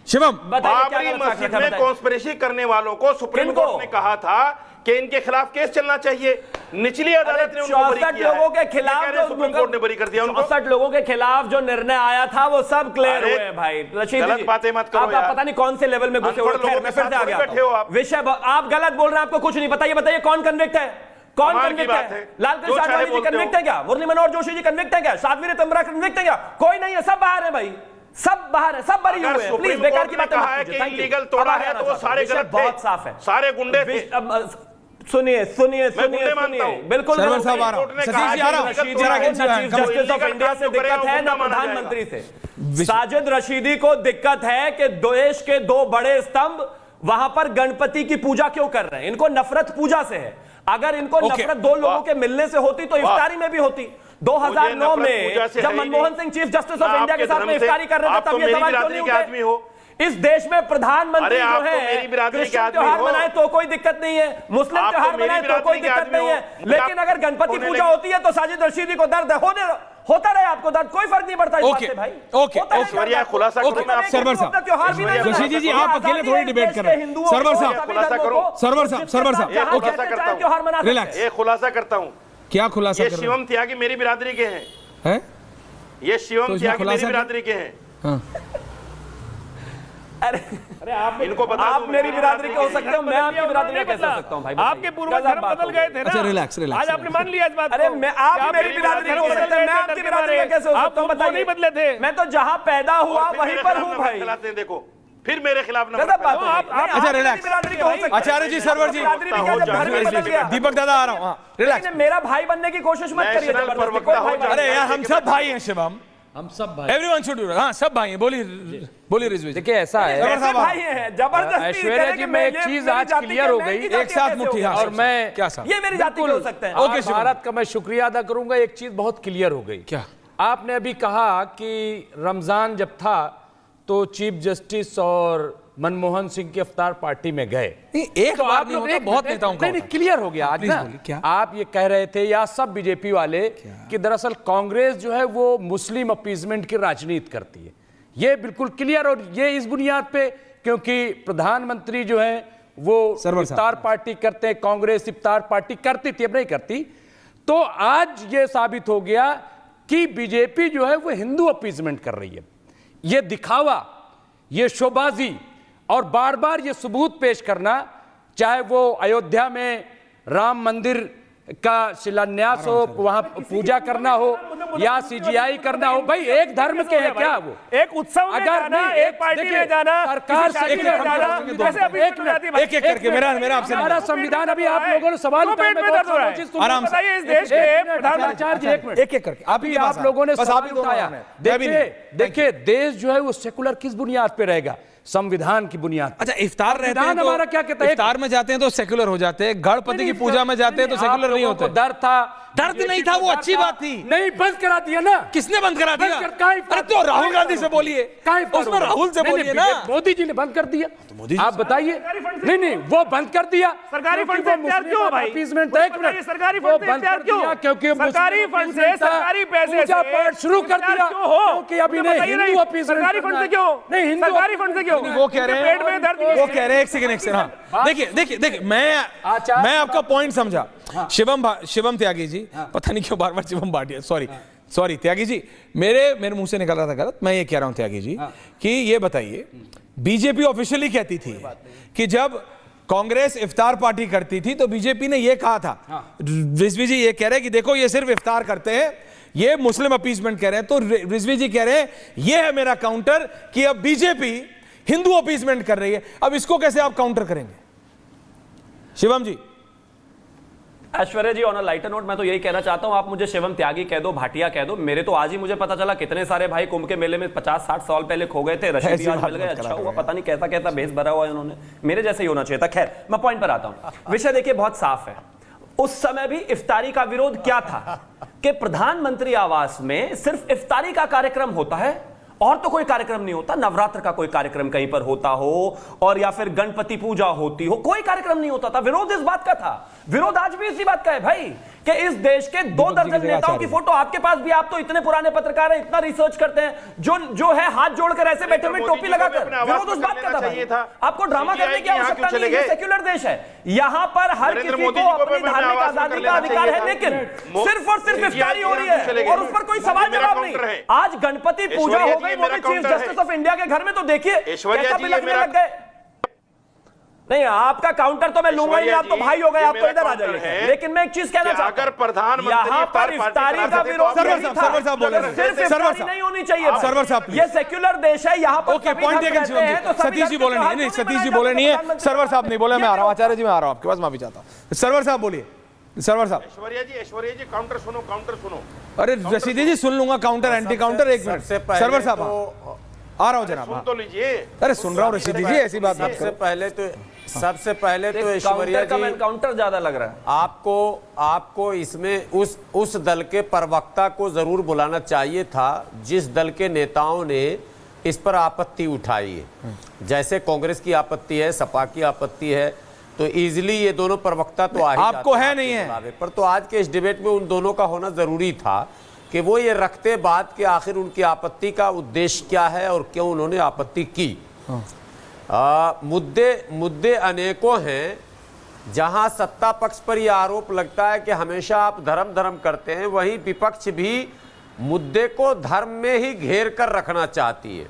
शिवम, बाबरी मस्जिद में कॉन्स्पिरेसी करने वालों को सुप्रीम कोर्ट ने कहा था कि इनके खिलाफ केस चलना चाहिए। निचली अदालत ने उनको बरी किया। लोगों के खिलाफ सुप्रीम कोर्ट ने बरी कर दिया उनको। 64 लोगों के खिलाफ जो निर्णय आया था वो सब क्लियर हुए हैं भाई। गलत बातें मत करो यार। आप पता नहीं कौन से लेवल में घुसे हुए। खैर, मैं फिर से आ गया। विषय आप गलत बोल रहे हैं, आपको कुछ नहीं पता। ये बताइए कौन कन्विक्ट है? कौन कन्विक्ट है? लालकृष्ण आडवाणी जी कन्विक्ट है क्या? मुरली मनोहर जोशी जी कन्विक्ट है क्या? साध्वी तंबरा कन्विक्ट है क्या? कोई नहीं है, सब बाहर है भाई, सब बाहर है, सब बरी हुए हैं। प्लीज बेकार की बातें मत कीजिए। इलीगल तोड़ा है तो वो सारे गलत थे, बहुत साफ है, सारे गुंडे थे। सुनिए, बिल्कुल सरवर साहब आ रहा हूं, सतीश जी आ रहा हूं। चीफ जस्टिस ऑफ इंडिया से दिक्कत है ना प्रधानमंत्री से। साजिद रशीदी को दिक्कत है कि देश के 2 बड़े स्तंभ वहां पर गणपति की पूजा क्यों कर रहे हैं? इनको नफरत पूजा से है। अगर इनको नफरत 2 लोगों के मिलने से होती तो इफ्तारी में भी होती। 2009 में जब Manmohan Singh chief justice of India के साथ में इफ्तारी कर रहे थे, तब ये सवाल क्यों नहीं उठे? इस देश में प्रधानमंत्री जो है क्रिश्चियन त्योहार मनाए तो कोई दिक्कत नहीं है, मुस्लिम त्योहार मनाए तो कोई दिक्कत नहीं है, लेकिन अगर गणपति पूजा होती है तो साजिद रशीदी को दर्द होता रहे, आपको दर्द, कोई फर्क नहीं पड़ता इस बात से भाई। ओके, खुलासा करो मैं आपसे। सरवर साहब, रशीदी जी आप अकेले थोड़ी डिबेट कर रहे हैं। सरवर साहब, खुलासा करो। सरवर साहब, ओके, त्योहार मना रिलैक्स। ये खुलासा करता हूं। क्या खुलासा कर रहे हैं? शिवम त्यागी मेरी बिरादरी के हैं। ये शिवम त्यागी मेरी बिरादरी के हैं। अरे आप इनको बता आप मेरी बिरादरी के हो सकते हो, मैं आपकी बिरादरी में कैसे हो सकता हूं भाई? आपके पूर्वज धर्म बदल गए थे ना। अच्छा, रिलैक्स। आज आपने मान लिया इस बात को। अरे मैं आप मेरी बिरादरी में हो सकते हैं, मैं आपकी बिरादरी में कैसे हो सकता हूं? बताइए। नहीं बदले थे। मैं तो जहां पैदा हुआ वहीं पर हूं भाई। खिलाते हैं, देखो फिर मेरे खिलाफ ना। अच्छा, रिलैक्स। आचार्य जी, सरवर जी, दीपक दादा आ रहा हूं। रिलैक्स। मेरा भाई बनने की कोशिश मत करिए। अरे यार, हम सब भाई हैं शिवम, हम सब भाई। Everyone should do. हाँ, सब भाई हैं। बोलिए रिजवी। देखिए ऐसा है, भाई हैं जबरदस्ती। ऐश्वर्या जी में एक चीज आज क्लियर हो गई, एक साथ मुट्ठी। हाँ, और मैं क्या साहब, ये मेरी जाति के हो सकते हैं। ओके, भारत का मैं शुक्रिया अदा करूंगा। एक चीज बहुत क्लियर हो गई। क्या? आपने अभी कहा कि रमजान जब था तो चीफ जस्टिस और मनमोहन सिंह की इफ्तार पार्टी में गए। एक बार नहीं होता, बहुत नेताओं का नहीं, क्लियर हो गया आज ना। क्या आप ये कह रहे थे या सब बीजेपी वाले कि दरअसल कांग्रेस जो है वो मुस्लिम अपीजमेंट की राजनीति करती है। ये बिल्कुल क्लियर, और ये इस बुनियाद पे क्योंकि प्रधानमंत्री जो है वो इफ्तार पार्टी करते हैं, कांग्रेस इफ्तार पार्टी करती थी, अब नहीं करती। तो आज ये साबित हो गया कि बीजेपी जो है वो हिंदू अपीजमेंट कर रही है। ये दिखावा, ये शोबाजी और बार बार ये सबूत पेश करना, चाहे वो अयोध्या में राम मंदिर का शिलान्यास हो, वहां पूजा करना हो या सीजीआई करना हो, भाई एक धर्म के हैं क्या वो? एक उत्सव में जाना, एक पार्टी में जाना, सरकार से एक करके मेरा आपसे हमारा संविधान, अभी आप लोगों ने सवाल उठाया, आराम से। इस देश के प्रधानाचार्य एक मिनट, एक करके अभी आप लोगों ने सवाल उठाया। देखिए देश जो है वो सेकुलर किस बुनियाद पे रहेगा? संविधान की बुनियाद। अच्छा, इफ्तार रहते हैं तो हमारा क्या कहता है? इफ्तार में जाते हैं तो सेकुलर हो जाते हैं, गणपति की पूजा में जाते हैं तो सेकुलर नहीं होते। डर था, दर्द नहीं था, वो अच्छी बात थी। नहीं, बंद करा दिया ना। किसने बंद करा दिया? अरे तो राहुल गांधी से बोलिए, उसमें राहुल से बोलिए ना। मोदी जी ने बंद कर दिया, आप बताइए। नहीं, वो बंद कर दिया। सरकारी फंड से इख्तियार क्यों भाई? सरकारी फंड से इख्तियार क्यों? क्योंकि सरकारी फंड से, सरकारी पैसे से पाठ शुरू कर दिया, क्योंकि अभी नहीं हिंदू अपीजमेंट। सरकारी फंड से क्यों? नहीं, हिंदू सरकारी फंड से क्यों? वो कह रहे हैं, पेट में दर्द, वो कह रहे हैं, एक सेकंड। हाँ, देखिए, मैं आपका पॉइंट समझा। शिवम त्यागी जी, पता नहीं क्यों बार-बार शिवम भाटिया, सॉरी, सॉरी त्यागी जी, मेरे मुंह से निकल रहा था गलत। मैं ये कह रहा हूं त्यागी जी कि ये बताइए, बीजेपी ऑफिशियली कहती थी कि जब कांग्रेस इफ्तार पार्टी करती थी तो बीजेपी ने ये कहा था, रिजवी जी ये कह रहे हैं कि देखो ये सिर्फ इफ्तार करते हैं, ये मुस्लिम अपीसमेंट कह रहे हैं, तो रिजवी जी कह रहे हैं ये है मेरा काउंटर कि अब बीजेपी हिंदू अपीसमेंट कर रही है। अब इसको कैसे आप काउंटर करेंगे? शिवम जी। ऐश्वर्या जी, ऑन अ लाइटर नोट मैं तो यही कहना चाहता हूं, आप मुझे शिवम त्यागी कह दो, भाटिया कह दो, मेरे तो आज ही मुझे पता चला कितने सारे भाई कुंभ के मेले में 50-60 साल पहले खो गए थे, रशीद आज मिल गए, अच्छा हुआ, पता नहीं कैसा कैसा भेस भरा हुआ है उन्होंने, मेरे जैसे ही होना चाहिए था। खैर मैं पॉइंट पर आता हूं। विषय देखिए बहुत साफ है, उस समय भी इफ्तारी का विरोध क्या था कि प्रधानमंत्री आवास में सिर्फ इफ्तारी का कार्यक्रम होता है और तो कोई कार्यक्रम नहीं होता, नवरात्र का कोई कार्यक्रम कहीं पर होता हो और या फिर गणपति पूजा होती हो, कोई कार्यक्रम नहीं होता था। विरोध इस बात का था, विरोध आज भी इसी बात का है भाई कि इस देश के 2 दर्जन नेताओं की फोटो आपके पास भी, आप तो इतने पुराने पत्रकार हैं, इतना रिसर्च करते हैं, जो है हाथ जोड़कर ऐसे बैठे हुए टोपी लगाकर, विरोध उस बात का था भाई। आपको ड्रामा करने की आवश्यकता नहीं है, सेक्युलर देश है, यहां पर हर किसी को अपनी धार्मिक आजादी का अधिकार है, लेकिन सिर्फ और सिर्फ इफ्तारी हो रही है और उस पर कोई सवाल जवाब नहीं। आज गणपति पूजा हो गई, वो भी चीफ जस्टिस ऑफ इंडिया के घर में, तो देखिए कैसा बिलखने लग गए। नहीं, आपका काउंटर तो मैं लूंगा ही, आप तो भाई हो गए, आप तो इधर आ जाइए। लेकिन मैं एक चीज कहना चाहता हूं, अगर प्रधानमंत्री यहाँ पर इफ्तारी का विरोध सरवर साहब बोल रहे हैं, सिर्फ इफ्तारी नहीं होनी चाहिए, सरवर साहब ये सेक्युलर देश है, यहाँ पर ओके पॉइंट टेकन शिवम जी। सतीश जी बोले नहीं, सतीश जी बोले नहीं है, सरवर साहब नहीं बोले, मैं आ रहा हूं, आचार्य जी मैं आ रहा हूं आपके पास, माफी चाहता हूं। सरवर साहब बोलिए, सरवर साहब। ऐश्वर्या जी काउंटर सुनो। अरे रशीदी जी सुन लूंगा, काउंटर एंटी काउंटर, एक मिनट सरवर साहब आ रहा हूं जनाब। सुन तो लीजिए। अरे सुन रहा हूं रशीदी जी, ऐसी बात मत करो। सबसे पहले तो ऐश्वर्या जी काउंटर ज्यादा लग रहा है आपको इसमें उस दल के प्रवक्ता को जरूर बुलाना चाहिए था जिस दल के नेताओं ने इस पर आपत्ति उठाई है। जैसे कांग्रेस की आपत्ति है, सपा की आपत्ति है, तो इजीली ये दोनों प्रवक्ता तो आपको है नहीं है, पर तो आज के इस डिबेट में उन दोनों का होना जरूरी था कि वो ये रखते बात कि आखिर उनकी आपत्ति का उद्देश्य क्या है और क्यों उन्होंने आपत्ति की। मुद्दे अनेकों हैं। जहां सत्ता पक्ष पर यह आरोप लगता है कि हमेशा आप धर्म करते हैं, वहीं विपक्ष भी मुद्दे को धर्म में ही घेर कर रखना चाहती है।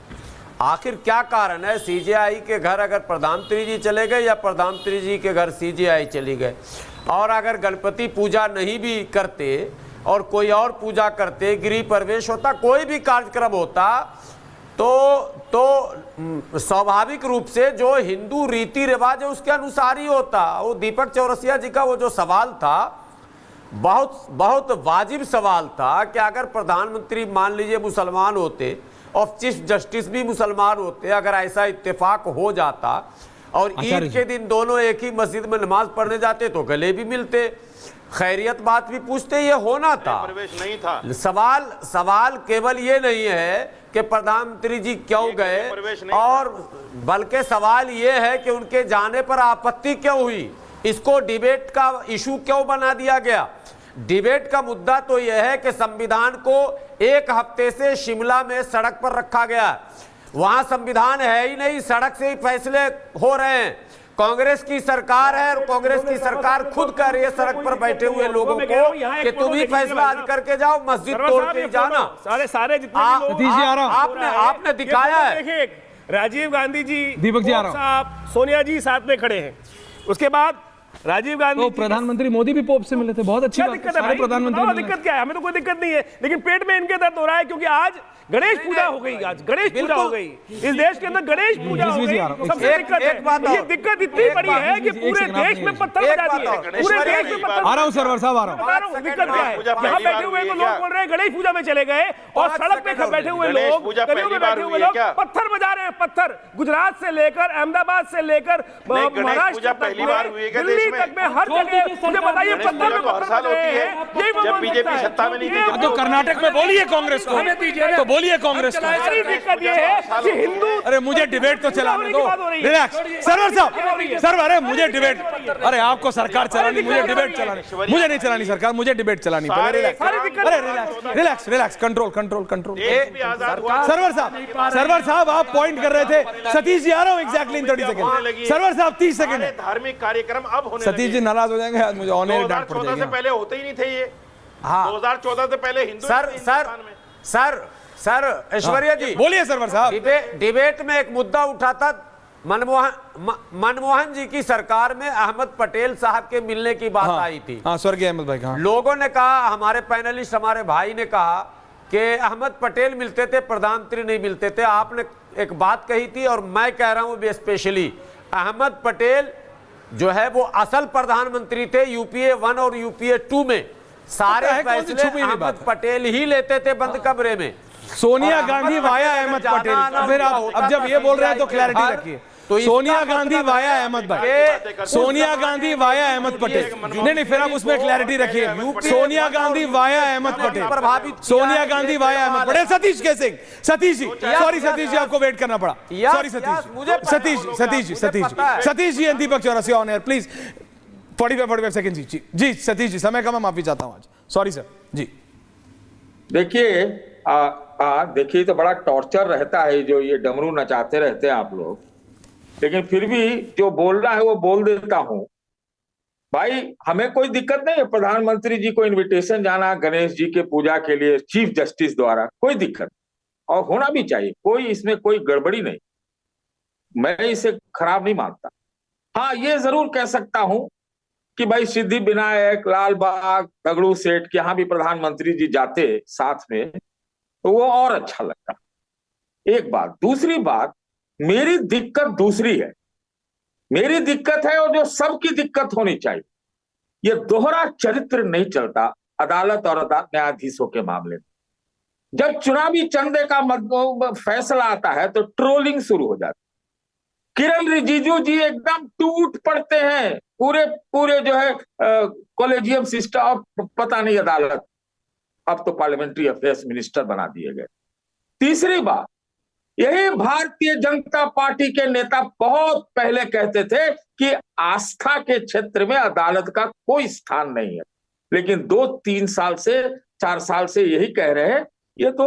आखिर क्या कारण है? सीजेआई के घर अगर प्रधानमंत्री जी चले गए या प्रधानमंत्री जी के घर सीजेआई चली गए, और अगर गणपति पूजा नहीं भी करते और कोई और पूजा करते, गृह प्रवेश होता, कोई भी कार्यक्रम होता, तो स्वाभाविक रूप से जो हिंदू रीति रिवाज है उसके अनुसार ही होता। वो दीपक चौरसिया जी का वो जो सवाल था, बहुत वाजिब सवाल था कि अगर प्रधानमंत्री मान लीजिए मुसलमान होते और चीफ जस्टिस भी मुसलमान होते, अगर ऐसा इत्तेफाक हो जाता और ईद के दिन दोनों एक ही मस्जिद में नमाज पढ़ने जाते तो गले भी मिलते, खैरियत बात भी पूछते, ये होना था। प्रवेश नहीं था। सवाल केवल ये नहीं है कि प्रधानमंत्री जी क्यों गए, और बल्कि सवाल ये है कि उनके जाने पर आपत्ति क्यों हुई, इसको डिबेट का इशू क्यों बना दिया गया। डिबेट का मुद्दा तो यह है कि संविधान को एक हफ्ते से शिमला में सड़क पर रखा गया, वहां संविधान है ही नहीं, सड़क से ही फैसले हो रहे हैं। कांग्रेस की सरकार है और कांग्रेस की सरकार खुद कह रही है सड़क पर बैठे हुए लोगों को कि तुम ही फैसला आज करके जाओ, मस्जिद तोड़ के जाना। सारे जितने आपने दिखाया है। राजीव गांधी जी, दीपक जी आ रहा साहब, सोनिया जी साथ में खड़े हैं। उसके बाद राजीव गांधी तो प्रधानमंत्री मोदी भी पोप से मिले थे, बहुत अच्छी बात है। प्रधानमंत्री दिक्कत क्या है? हमें तो कोई दिक्कत नहीं है, लेकिन पेट में इनके दर्द हो रहा है क्योंकि आज गणेश पूजा हो गई। आज गणेश पूजा हो गई, इस देश के अंदर गणेश पूजा हो गई। सबसे दिक्कत है, ये दिक्कत इतनी बड़ी है कि पूरे देश में पत्थर बजा दिए, पूरे देश में पत्थर। आ रहा हूं सरवर साहब, आ रहा हूं। दिक्कत क्या है? यहाँ बैठे हुए तो लोग बोल रहे हैं गणेश पूजा में चले गए, और सड़क पे बैठे हुए लोग, गलियों में बैठे हुए लोग पत्थर बजा रहे हैं। पत्थर गुजरात से लेकर, अहमदाबाद से लेकर महाराष्ट्र तक, दिल्ली तक में हर जगह मुझे बताइए पत्थर में पत्थर होती है। जब बीजेपी सत्ता में नहीं थी तो कर्नाटक में बोलिए कांग्रेस को, तो बोलिए कांग्रेस को। दिक्कत ये है कि हिंदू, अरे मुझे डिबेट तो चलाने दो, रिलैक्स सरवर साहब, सरवर, अरे मुझे डिबेट, अरे आपको सरकार चलानी, मुझे डिबेट चलानी, मुझे नहीं चलानी सरकार, मुझे डिबेट चलानी। Relax, control. सरवर साहब आप पॉइंट कर रहे थे, सतीश जी आ रहा हूं एग्जैक्टली इन 30 सेकंड। सरवर साहब 30 सेकंड है। धार्मिक कार्यक्रम अब होने सतीश जी नाराज हो जाएंगे आज, मुझे ऑन एयर डांट पड़ जाएगी। से पहले होते ही नहीं थे ये। हाँ 2014 से पहले हिंदू सर ऐश्वर्या जी बोलिए सरवर साहब। डिबेट में एक मुद्दा उठा था मनमोहन जी की सरकार में अहमद पटेल साहब के मिलने की बात आई थी। हाँ स्वर्गीय अहमद भाई। हाँ। लोगों ने कहा, हमारे पैनलिस्ट हमारे भाई ने कहा कि अहमद पटेल मिलते थे, प्रधानमंत्री नहीं मिलते थे। आपने एक बात कही थी और मैं कह रहा हूं स्पेशली अहमद पटेल जो है वो असल प्रधानमंत्री थे। यूपीए 1 और यूपीए 2 में सारे फैसले अहमद पटेल ही लेते थे बंद कमरे में। सोनिया गांधी वाया अहमद पटेल। फिर अब जब ये बोल रहे हैं तो क्लैरिटी रखिए। तो सोनिया गांधी वाया अहमद भाई, सोनिया गांधी वाया अहमद पटेल। नहीं फिर आप उसमें क्लैरिटी रखिए। Sonia Gandhi via Ahmed Patel, Sonia Gandhi via Ahmed Patel. Satish K Singh, Satish ji, sorry Satish ji, आपको वेट करना पड़ा। Sorry Satish ji and Deepak Chaurasia on air please. 45 second ji Satish ji, समय का मैं माफी चाहता हूं आज। सॉरी सर जी। देखिए देखिए तो बड़ा टॉर्चर रहता है जो ये डमरू नचाते रहते हैं आप लोग, लेकिन फिर भी जो बोलना है वो बोल देता हूं। भाई हमें कोई दिक्कत नहीं है प्रधानमंत्री जी को इनविटेशन जाना गणेश जी के पूजा के लिए चीफ जस्टिस द्वारा, कोई दिक्कत और होना भी चाहिए, कोई इसमें कोई गड़बड़ी नहीं, मैं इसे खराब नहीं मानता। हाँ ये जरूर कह सकता हूं कि भाई सिद्धि विनायक, लाल बाग, दगड़ू सेठ के यहाँ भी प्रधानमंत्री जी जाते साथ में तो वो और अच्छा लगता। एक बात। दूसरी बात, मेरी दिक्कत दूसरी है। मेरी दिक्कत है और जो सबकी दिक्कत होनी चाहिए, ये दोहरा चरित्र नहीं चलता अदालत और न्यायाधीशों के मामले में। जब चुनावी चंदे का फैसला आता है तो ट्रोलिंग शुरू हो जाती। किरण रिजिजू जी एकदम टूट पड़ते हैं, पूरे जो है कॉलेजियम सिस्टम, पता नहीं अदालत, अब तो पार्लियामेंट्री अफेयर्स मिनिस्टर बना दिए गए। तीसरी बात, यही भारतीय जनता पार्टी के नेता बहुत पहले कहते थे कि आस्था के क्षेत्र में अदालत का कोई स्थान नहीं है, लेकिन 2-3 साल से 4 साल से यही कह रहे हैं ये तो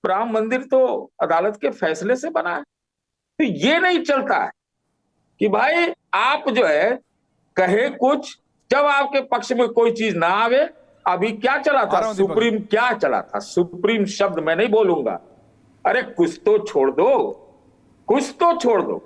राम मंदिर तो अदालत के फैसले से बना है। तो ये नहीं चलता है कि भाई आप जो है कहे कुछ, जब आपके पक्ष में कोई चीज ना आवे। अभी क्या चला था सुप्रीम, क्या चला था सुप्रीम शब्द मैं नहीं बोलूंगा। अरे कुछ तो छोड़ दो, कुछ तो छोड़ दो,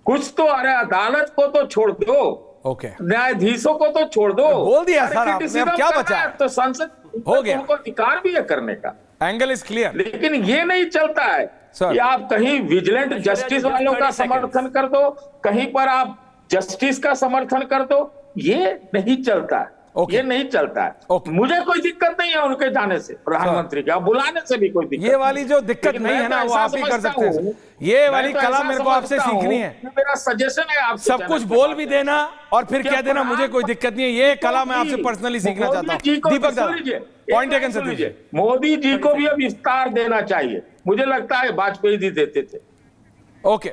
कुछ तो, अरे अदालत को तो छोड़ दो, ओके न्यायाधीशों को तो छोड़ दो। बोल दिया सर आपने, अब क्या बचा? तो संसद हो गया, उनको अधिकार भी है करने का। Angle is clear. लेकिन ये नहीं चलता है कि आप कहीं विजिलेंट जस्टिस वालों का समर्थन कर दो, कहीं पर आप जस्टिस का समर्थन कर दो, ये नहीं चलता है। ये नहीं चलता है। मुझे कोई दिक्कत नहीं है उनके जाने से, प्रधानमंत्री के बुलाने से भी कोई दिक्कत। ये वाली जो दिक्कत नहीं है ना वो आप ही कर सकते हैं। ये वाली कला मेरे को आपसे सीखनी है। मेरा सजेशन है आप सब कुछ बोल भी देना और फिर कह देना मुझे कोई दिक्कत नहीं है। ये कला मैं आपसे पर्सनली सीखना चाहता हूँ। दीपक दादा, पॉइंट टेकन सतीश जी। मोदी जी को भी अब विस्तार देना चाहिए, मुझे लगता है वाजपेयी जी देते थे। ओके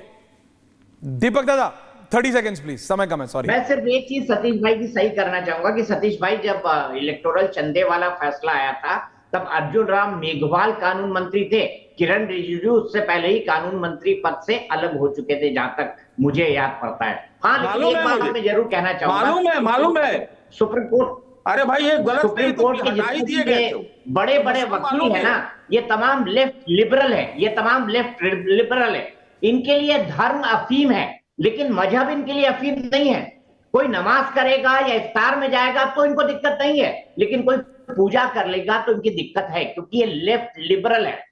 दीपक दादा 30 सेकंड्स प्लीज, समय कम है, सॉरी। मैं सिर्फ एक चीज सतीश भाई की सही करना चाहूंगा कि सतीश भाई जब इलेक्टोरल चंदे वाला फैसला आया था तब अर्जुन राम मेघवाल कानून मंत्री थे। किरण रिजिजू उससे पहले ही कानून मंत्री पद से अलग हो चुके थे, जहां तक मुझे याद पड़ता है। हाँ लेकिन एक बात मैं जरूर कहना चाहूंगा, मालूम है सुप्रीम कोर्ट, अरे भाई ये गलत, सुप्रीम कोर्ट के जितने बड़े बड़े वकील है ना, ये तमाम लेफ्ट लिबरल है, ये तमाम लेफ्ट लिबरल है। इनके लिए धर्म अफीम है लेकिन मजहब इनके लिए अफीम नहीं है। कोई नमाज करेगा या इफ्तार में जाएगा तो इनको दिक्कत नहीं है, लेकिन कोई पूजा कर लेगा तो इनकी दिक्कत है, क्योंकि ये लेफ्ट लिबरल है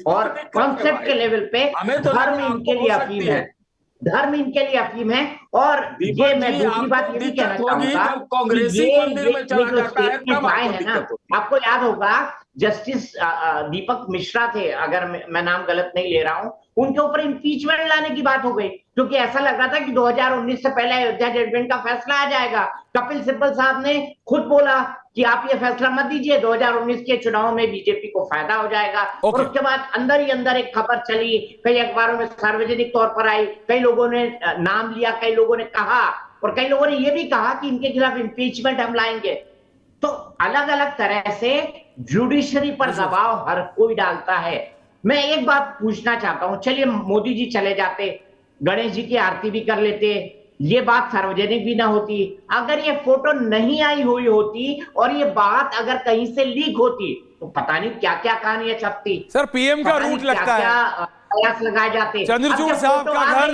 और कॉन्सेप्ट के लेवल पे धर्म इनके लिए अफीम है, धर्म इनके लिए अफीम है। और ये मैं दूसरी बात ये भी कहना चाहूंगा, है ना, आपको याद होगा जस्टिस दीपक मिश्रा थे, अगर मैं नाम गलत नहीं ले रहा हूं, उनके ऊपर इम्पीचमेंट लाने की बात हो गई क्योंकि ऐसा लग रहा था कि 2019 से पहले अयोध्या जजमेंट का फैसला आ जाएगा। कपिल सिब्बल साहब ने खुद बोला कि आप ये फैसला मत दीजिए, 2019 के चुनाव में बीजेपी को फायदा हो जाएगा। और उसके बाद अंदर ही अंदर एक खबर चली, कई अखबारों में सार्वजनिक तौर पर आई, कई लोगों ने नाम लिया, कई लोगों ने कहा और कई लोगों ने यह भी कहा कि इनके खिलाफ इम्पीचमेंट हम लाएंगे। तो अलग अलग तरह से जुडिशरी पर दबाव हर कोई डालता है। मैं एक बात पूछना चाहता हूं, चलिए मोदी जी चले जाते, गणेश जी की आरती भी कर लेते, ये बात सार्वजनिक भी ना होती। अगर ये फोटो नहीं आई हुई होती और ये बात अगर कहीं से लीक होती तो पता नहीं क्या क्या कहानियां छपती। सर पीएम का रूट लगता है, प्रयास लगाए जाते। चंद्रचूड़ साहब का घर,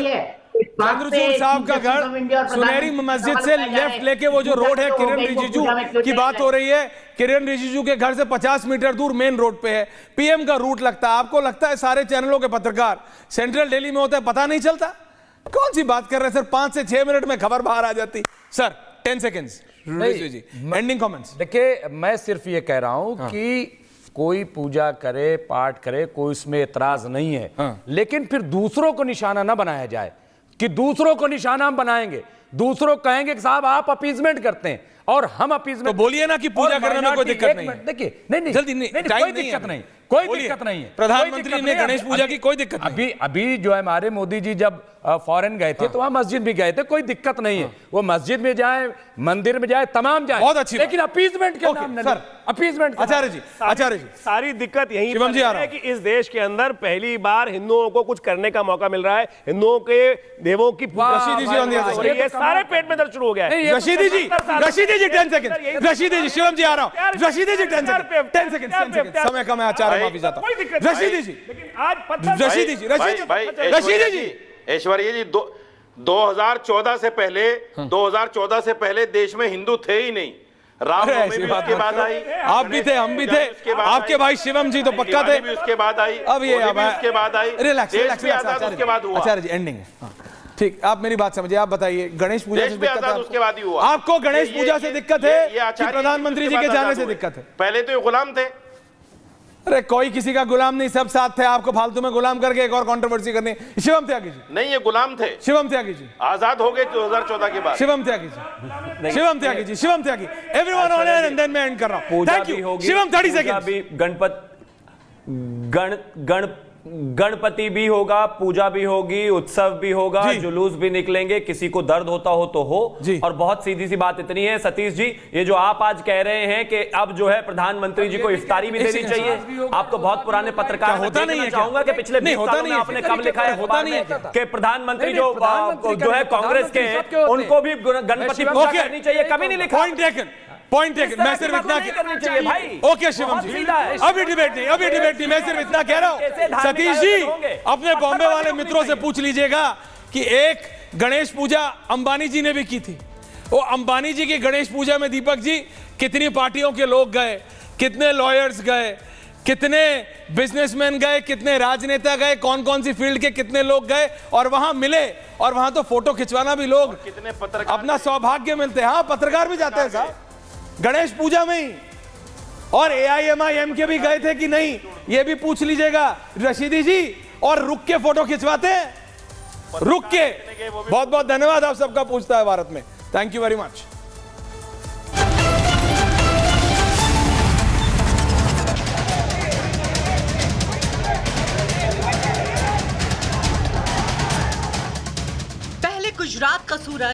चंद्रचूड़ साहब का घर सुनहरी मस्जिद से लेफ्ट लेके वो जो रोड है किरण रिजिजू की बात हो रही है, किरण रिजिजू के घर से 50 मीटर दूर मेन रोड पे है, पीएम का रूट लगता है। आपको लगता है सारे चैनलों के पत्रकार सेंट्रल दिल्ली में होते हैं, पता नहीं चलता? कौन सी बात कर रहे हैं सर, 5 से 6 मिनट में खबर बाहर आ जाती। सर 10 सेकेंड्स जी, एंडिंग कमेंट्स। देखिए मैं सिर्फ ये कह रहा हूं कि कोई पूजा करे, पाठ करे, कोई उसमें एतराज नहीं है, लेकिन फिर दूसरों को निशाना ना बनाया जाए कि दूसरों को निशाना हम बनाएंगे, दूसरों कहेंगे कि साहब आप अपीजमेंट करते हैं और हम अपीजमेंट। तो बोलिए ना कि पूजा करने में कोई दिक्कत नहीं है। देखिए नहीं जल्दी नहीं, कोई दिक्कत नहीं, कोई दिक्कत नहीं है। प्रधानमंत्री ने गणेश पूजा की कोई दिक्कत नहीं। अभी जो है हमारे मोदी जी जब फॉरेन गए थे तो वहां मस्जिद भी गए थे, कोई दिक्कत नहीं है। वो मस्जिद में जाए, मंदिर में जाए, तमाम जाए, बहुत अच्छी, लेकिन अपीजमेंट के नाम सर, अपीजमेंट। आचार्य जी, आचार्य जी, सारी दिक्कत यही है कि इस देश के अंदर पहली बार हिंदुओं को कुछ करने का मौका मिल रहा है। हिंदुओं के देवों की ये सारे पेट में दर्द शुरू हो गया है। रशीदी जी 10 सेकंड, रशीदी जी, शिवम जी आ रहा हूं, रशीदी जी 10 सेकंड, समय कम है आचार्य, माफी चाहता हूं। रशीदी जी, रशीदी जी, रशीदी जी, ऐश्वर्या जी, 2014 से पहले देश में हिंदू थे ही नहीं। रामनवमी भी उसके बाद आई, आप भी थे, हम भी थे, आपके भाई शिवम जी तो पक्का थे, भी उसके बाद आई, अब ये उसके बाद आई, रिलैक्स, उसके बाद हुआ। आचार्य जी एंडिंग है, ठीक, आप मेरी बात समझिए, आप बताइए गणेश पूजा से दिक्कत है उसके बाद ही हुआ। आपको गणेश पूजा से दिक्कत है कि प्रधानमंत्री जी के जाने से दिक्कत है? पहले तो ये गुलाम थे। अरे कोई किसी का गुलाम नहीं, सब साथ थे, आपको फालतू में गुलाम करके एक और कंट्रोवर्सी करनी। शिवम त्यागी जी, नहीं ये गुलाम थे, शिवम त्यागी जी आजाद हो गए 2014 के बाद। Shivam Tyagi ji, Shivam Tyagi ji, Shivam Tyagi, everyone on air and then मैं एंड कर रहा हूं। Thank you Shivam, 30 second. Ganpati भी होगा, पूजा भी होगी, उत्सव भी होगा, जुलूस भी निकलेंगे, किसी को दर्द होता हो तो हो। और बहुत सीधी सी बात इतनी है सतीश जी, ये जो आप आज कह रहे हैं कि अब जो है प्रधानमंत्री जी को इफ्तारी भी देनी चाहिए, आप तो बहुत पुराने पत्रकार होता नहीं है, चाहूंगा कि पिछले 20 सालों में आपने कब लिखा है होता नहीं है कि प्रधानमंत्री जो है कांग्रेस के, उनको भी गणपति पूजा करनी चाहिए, कभी नहीं लिखा। पॉइंट टेकन, मैं सिर्फ इतना करनी चाहिए भाई। ओके शिवम जी, अभी डिबेट नहीं, मैं सिर्फ इतना कह रहा हूं। सतीश जी अपने बॉम्बे वाले मित्रों से पूछ लीजिएगा कि एक गणेश पूजा अंबानी जी ने भी की थी, वो अंबानी जी की गणेश पूजा में दीपक जी कितनी पार्टियों के लोग गए, कितने लॉयर्स गए, कितने बिजनेसमैन गए, कितने राजनेता गए, कौन कौन सी फील्ड के कितने लोग गए और वहां मिले, और वहां तो फोटो खिंचवाना भी लोग कितने पत्रकार अपना सौभाग्य मिलते हैं। हाँ पत्रकार भी जाते हैं साहब गणेश पूजा में ही, और AIMIM के भी गए थे कि नहीं ये भी पूछ लीजिएगा रशीदी जी। और रुक के फोटो खिंचवाते हैं, रुक के। बहुत बहुत धन्यवाद आप सबका पूछता है भारत में, थैंक यू वेरी मच। पहले गुजरात का सूरज